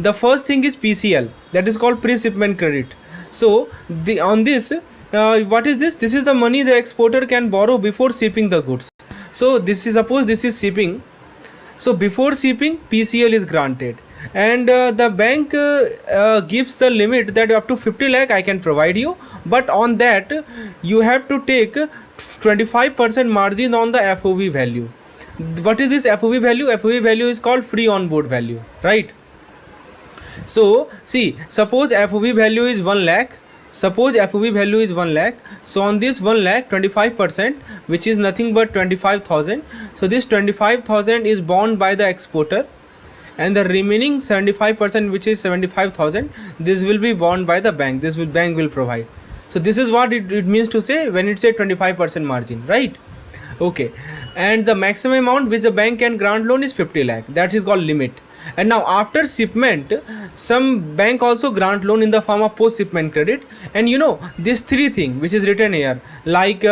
the first thing is PCL, that is called pre-shipment credit. So on this what is this? This is the money the exporter can borrow before shipping the goods. So suppose this is shipping, so before shipping PCL is granted, and the bank gives the limit that up to 50 lakh I can provide you, but on that you have to take 25% margin on the FOB value. What is this FOB value? FOB value is called free on board value, right? So see, suppose FOB value is 1 lakh. Suppose FOB value is 1 lakh. So on this 1 lakh 25%, which is nothing but 25,000. So this 25,000 is borne by the exporter, and the remaining 75%, which is 75,000, this will be borne by the bank. Bank will provide. So this is what it means to say when it say 25% margin, right? Okay, and the maximum amount which the bank can grant loan is 50 lakh. That is called limit. And now after shipment, some bank also grant loan in the form of post shipment credit, and you know these 3 things which is written here, like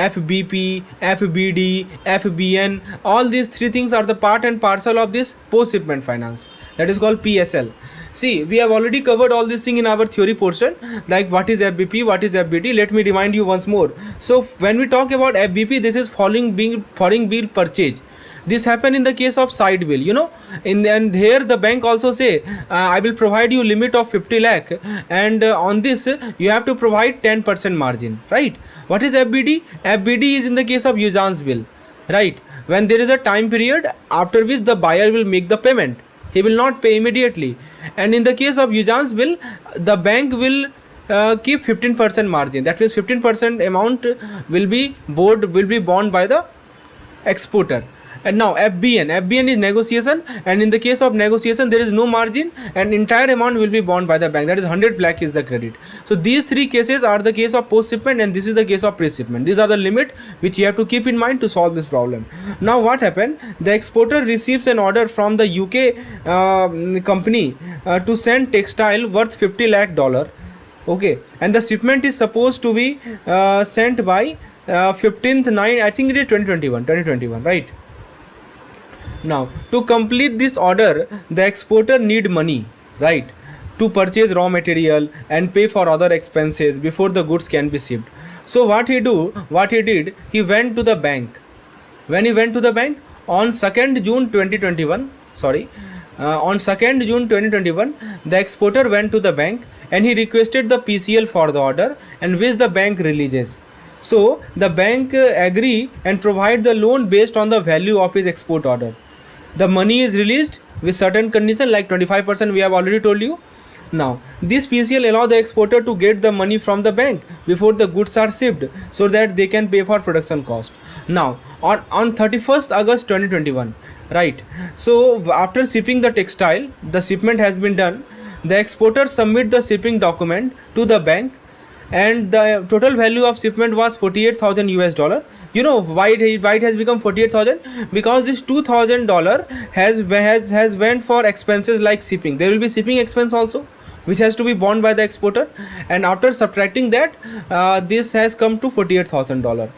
FBP, FBD, FBN, all these 3 things are the part and parcel of this post shipment finance, that is called PSL. See, we have already covered all these things in our theory portion, like what is FBP, what is FBD. Let me remind you once more. So when we talk about FBP, this is foreign bill purchase. This happen in the case of side bill, you know, and here the bank also say I will provide you limit of 50 lakh, and on this you have to provide 10% margin, right? What is FBD? FBD is in the case of Ujans bill, right? When there is a time period after which the buyer will make the payment, he will not pay immediately, and in the case of Ujans bill, the bank will keep 15% margin. That means 15% amount will be borne by the exporter. And now FBN is negotiation, and in the case of negotiation there is no margin, and entire amount will be borne by the bank, that is 100 lakh is the credit. So these 3 cases are the case of post shipment, and this is the case of pre shipment. These are the limit which you have to keep in mind to solve this problem. Now what happened, the exporter receives an order from the UK company to send textile worth $50 lakh, okay, and the shipment is supposed to be sent by 15th 9, I think it is 2021, right? Now to complete this order, the exporter need money, right, to purchase raw material and pay for other expenses before the goods can be shipped. So what he did, he went to the bank When he went to the bank on 2nd June 2021, on 2nd June 2021, the exporter went to the bank and he requested the PCL for the order, and which the bank releases. So the bank agree and provide the loan based on the value of his export order. The money is released with certain condition like 25%, we have already told you. Now this PCL allow the exporter to get the money from the bank before the goods are shipped, so that they can pay for production cost. Now on 31st August 2021, right, so after shipping the textile, the shipment has been done. The exporter submit the shipping document to the bank, and the total value of shipment was $48,000. You know why it has become 48,000? Because this $2,000 has went for expenses like shipping. There will be shipping expense also, which has to be borne by the exporter, and after subtracting that, this has come to $48,000.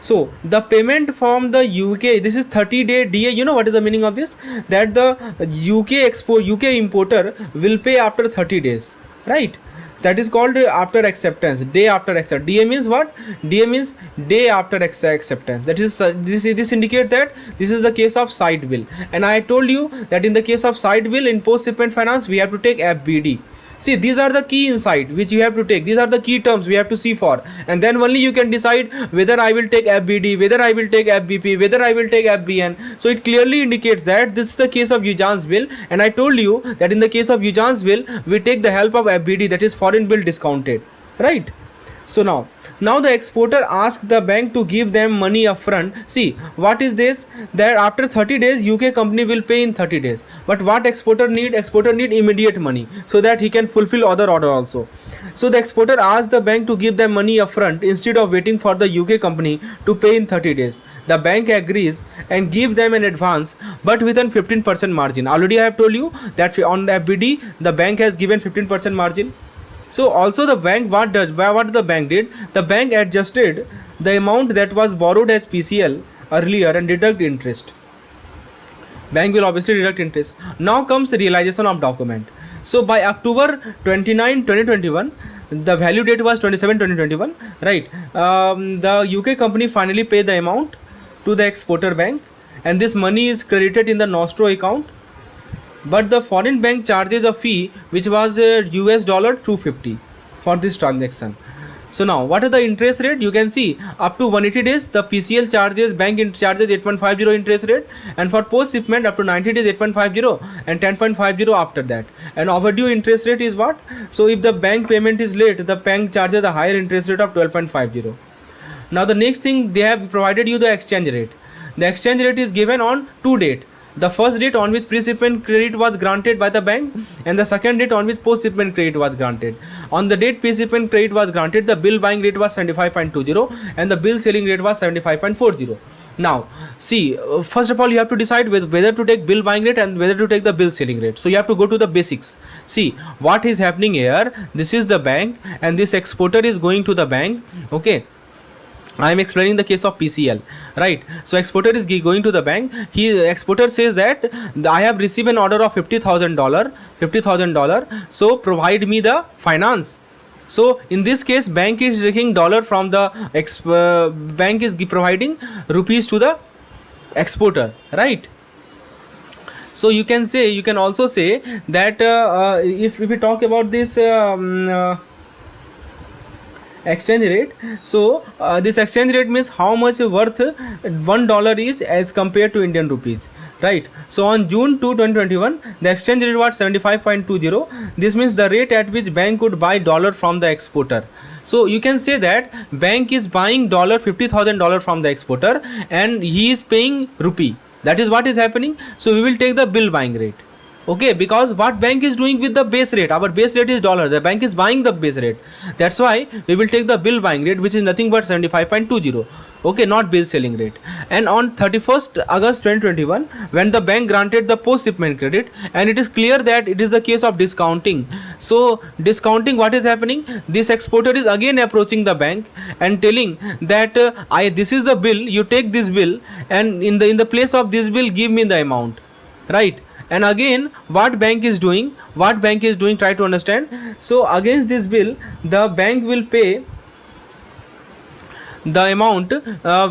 So the payment from the UK, this is 30-day DA. You know what is the meaning of this? That the UK importer will pay after 30 days, right? That is called after acceptance, day after acceptance. DA means what? DA means day after acceptance. That is this indicate that this is the case of side bill. And I told you that in the case of side bill in post shipment finance, we have to take FBD. See, these are the key insight which you have to take. These are the key terms we have to see for, and then only you can decide whether I will take FBD, whether I will take FBP, whether I will take FBN. So it clearly indicates that this is the case of Eugène's bill, and I told you that in the case of Eugène's bill, we take the help of FBD, that is foreign bill discounted, right? So now the exporter asks the bank to give them money upfront. See, what is this? That after 30 days UK company will pay in 30 days. But what exporter need? Exporter need immediate money, so that he can fulfill other order also. So the exporter asks the bank to give them money upfront instead of waiting for the UK company to pay in 30 days. The bank agrees and give them an advance, but with an 15% margin. Already I have told you that on FBD the bank has given 15% margin. So also the bank, what the bank did? The bank adjusted the amount that was borrowed as PCL earlier and deduct interest. Bank will obviously deduct interest. Now comes the realization of document. So by October 29, 2021, the value date was 27, 2021, right? The UK company finally paid the amount to the exporter bank, and this money is credited in the Nostro account. But the foreign bank charges a fee which was $250 for this transaction. So now what are the interest rate? You can see up to 180 days the PCL charges, bank charges 8.50 interest rate, and for post shipment up to 90 days 8.50 and 10.50 after that. And overdue interest rate is what? So if the bank payment is late, the bank charges a higher interest rate of 12.50. Now the next thing, they have provided you the exchange rate. The exchange rate is given on two dates. The first date on which pre-shipment credit was granted by the bank, and the second date on which post-shipment credit was granted. On the date pre-shipment credit was granted, the bill buying rate was 75.20 and the bill selling rate was 75.40. Now see, first of all you have to decide whether to take bill buying rate and whether to take the bill selling rate. So you have to go to the basics. See what is happening here. This is the bank and this exporter is going to the bank. Okay, I am explaining the case of PCL, right? So exporter is going to the bank. Exporter says that I have received an order of $50,000. So provide me the finance. So in this case, bank is taking dollar from the bank is providing rupees to the exporter, right? So you can also say that if we talk about this exchange rate, so this exchange rate means how much worth $1 is as compared to Indian rupees, right? So on June 2, 2021, the exchange rate was 75.20. This means the rate at which bank could buy dollar from the exporter. So you can say that bank is buying $50,000 from the exporter and he is paying rupee. That is what is happening. So we will take the bill buying rate. Okay, because what bank is doing with the base rate? Our base rate is dollar. The bank is buying the base rate. That's why we will take the bill buying rate, which is nothing but 75.20. Okay, not bill selling rate. And on 31st August 2021, when the bank granted the post shipment credit, and it is clear that it is the case of discounting. So discounting, what is happening? This exporter is again approaching the bank and telling that this is the bill. You take this bill, and in the place of this bill, give me the amount, right? And again what bank is doing, try to understand. So against this bill, the bank will pay the amount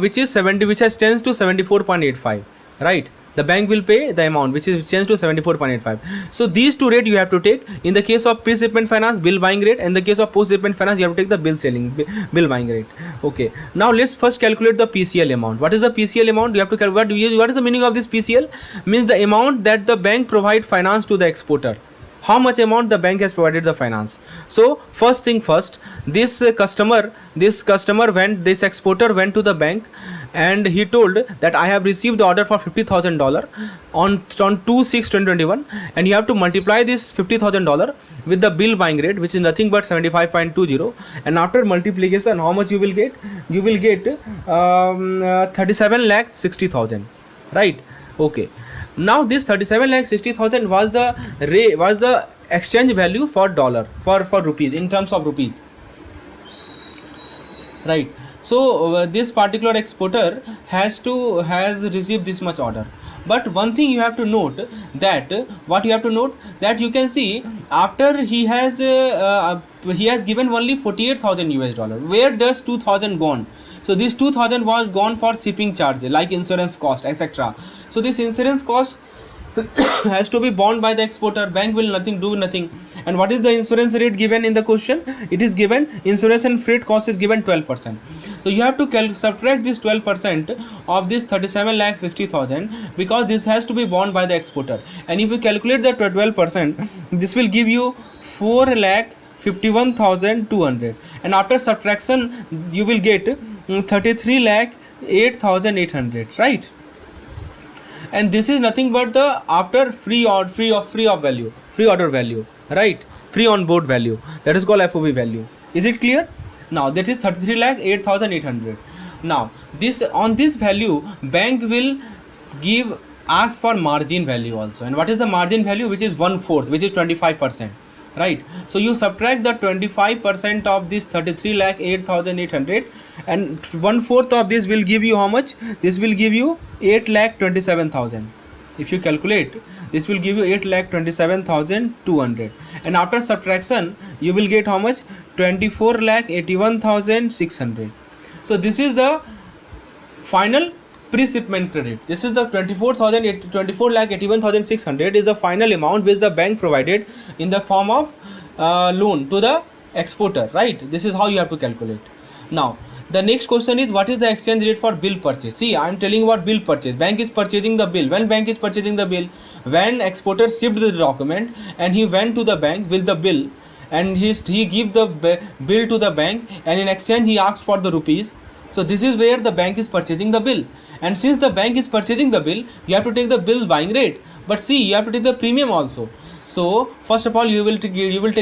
which is 70, which has changed to 74.85, right? The bank will pay the amount which is changed to 74.85. So these two rate you have to take. In the case of pre-shipment finance, bill buying rate, and in the case of post-shipment finance, you have to take the bill buying rate. Okay, now let's first calculate the PCL amount. What is the PCL amount? You have to calculate what is the meaning of this PCL? Means the amount that the bank provide finance to the exporter. How much amount the bank has provided the finance. So first thing first, this exporter went to the bank and he told that I have received the order for $50,000 on 2/6/2021, and you have to multiply this $50,000 with the bill buying rate, which is nothing but 75.20, and after multiplication, how much you will get? You will get 37,60,000, right? Okay. Now this 37,60,000 was the exchange value for dollar, for rupees, in terms of rupees, right? So this particular exporter has received this much order. But one thing you have to note, that that you can see after he has given only 48,000 US dollar. Where does 2,000 gone? So this 2,000 was gone for shipping charge, like insurance cost, etc. So this insurance cost has to be borne by the exporter. Bank will do nothing. And what is the insurance rate given in the question? It is given, insurance and freight cost is given 12%. So you have to subtract this 12% of this 37,60,000, because this has to be borne by the exporter. And if you calculate the 12%, this will give you 4,51,200, and after subtraction you will get 33,08,800, right? And this is nothing but the after free order value, right? Free on board value, that is called FOB value. Is it clear? Now that is 33,08,800. Now on this value, bank will ask for margin value also. And what is the margin value? Which is 1/4, which is 25%, right? So you subtract the 25% of this 33,08,800, and 1/4 of this will give you how much? This will give you 8,27,000. If you calculate, this will give you 8,27,200, and after subtraction you will get how much? 24,81,600. So this is the final pre-shipment credit. This is the 24,81,600 is the final amount which the bank provided in the form of loan to the exporter, right? This is how you have to calculate. Now the next question is, what is the exchange rate for bill purchase? See, I am telling about bill purchase. Bank is purchasing the bill. When bank is purchasing the bill? When exporter shipped the document and he went to the bank with the bill, and he give the bill to the bank, and in exchange he asked for the rupees. So this is where the bank is purchasing the bill. And since the bank is purchasing the bill, you have to take the bill buying rate. But see, you have to take the premium also. So first of all, you will take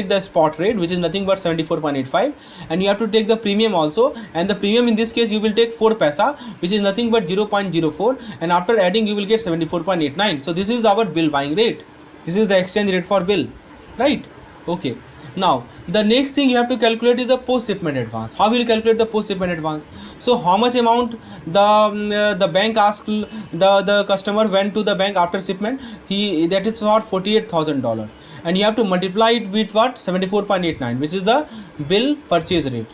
the spot rate, which is nothing but 74.85, and you have to take the premium also. And the premium in this case you will take 4 paisa, which is nothing but 0.04, and after adding you will get 74.89. So this is our bill buying rate. This is the exchange rate for bill, right? Okay. Now the next thing you have to calculate is the post shipment advance. How will you calculate the post shipment advance? So how much amount the bank asked, the customer went to the bank after shipment, that is for $48,000, and you have to multiply it with what? 74.89, which is the bill purchase rate.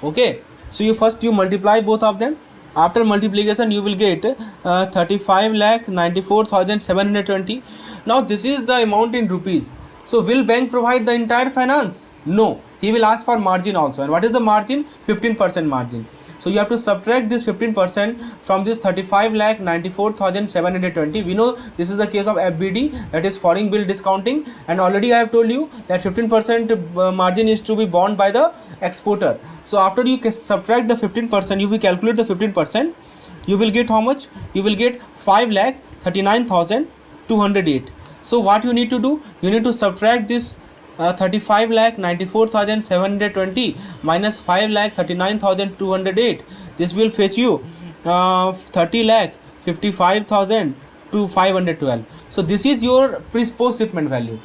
Okay, so you multiply both of them. After multiplication you will get 35,94,720. Now this is the amount in rupees. So will bank provide the entire finance? No, he will ask for margin also. And what is the margin? 15% margin. So you have to subtract this 15% from this 35,94,720. We know this is the case of FBD, that is foreign bill discounting, and already I have told you that 15% margin is to be borne by the exporter. So after you subtract the 15%, if you calculate the 15%, you will get how much? You will get 5,39,208. So what you need to do? You need to subtract this 35,94,720 minus 5,39,208. This will fetch you 30,55,512. So this is your post shipment value.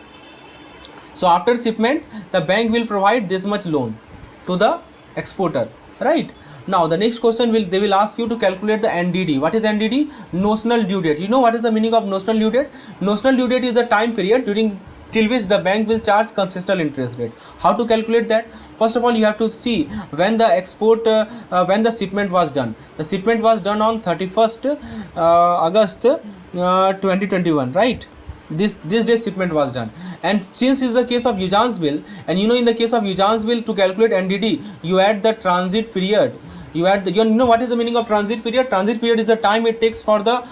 So after shipment, the bank will provide this much loan to the exporter, right? Now the next question they will ask you to calculate the NDD. What is NDD? Notional due date. You know what is the meaning of notional due date? Notional due date is the time period during till which the bank will charge concessional interest rate. How to calculate that? First of all, you have to see when the when the shipment was done. The shipment was done on 31st August 2021, right? This day shipment was done, and since is the case of Ujans bill, and you know, in the case of Ujans bill, to calculate NDD, you add the transit period. You add the, you know what is the meaning of transit period? Transit period is the time it takes for the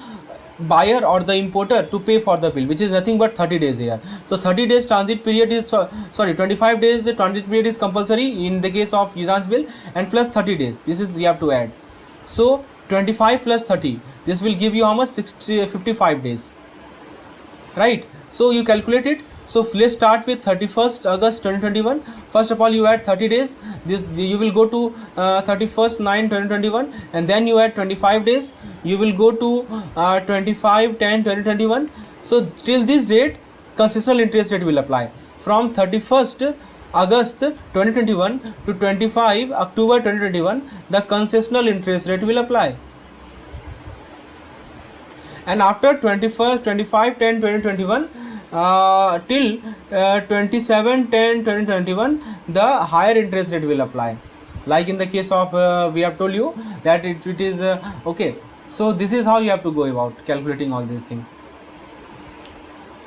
buyer or the importer to pay for the bill, which is nothing but 30 days here. So 30 days transit period is, sorry, 25 days transit period is compulsory in the case of Ujans bill, and plus 30 days, this is you have to add. So 25 plus 30, this will give you how much? 55 days, right? So you calculate it. So let's start with 31st August 2021. First of all, you add 30 days. This you will go to 31st 9 2021, and then you add 25 days. You will go to 25 10 2021. So till this date, concessional interest rate will apply. From 31st August 2021 to 25 October 2021, the concessional interest rate will apply. And after 21st 25 10 2021 till 27 10 2021, the higher interest rate will apply. Like in the case of we have told you that it is okay. So this is how you have to go about calculating all these things,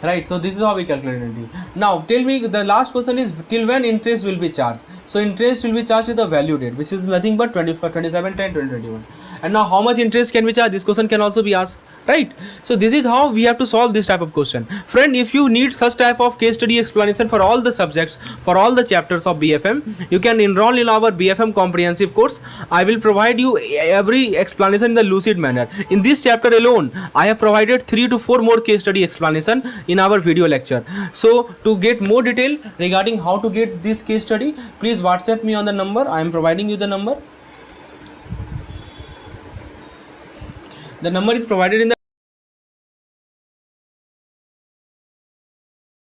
right? So this is how we calculate it. Now tell me, the last question is, till when interest will be charged? So interest will be charged with the value date, which is nothing but 27 10 2021. And now how much interest can we charge? This question can also be asked, right? So this is how we have to solve this type of question. Friend, if you need such type of case study explanation for all the subjects, for all the chapters of BFM, you can enroll in our BFM comprehensive course. I will provide you every explanation in the lucid manner. In this chapter alone, I have provided 3 to 4 more case study explanation in our video lecture. So to get more detail regarding how to get this case study, please WhatsApp me on the number. I am providing you the number. The number is provided in the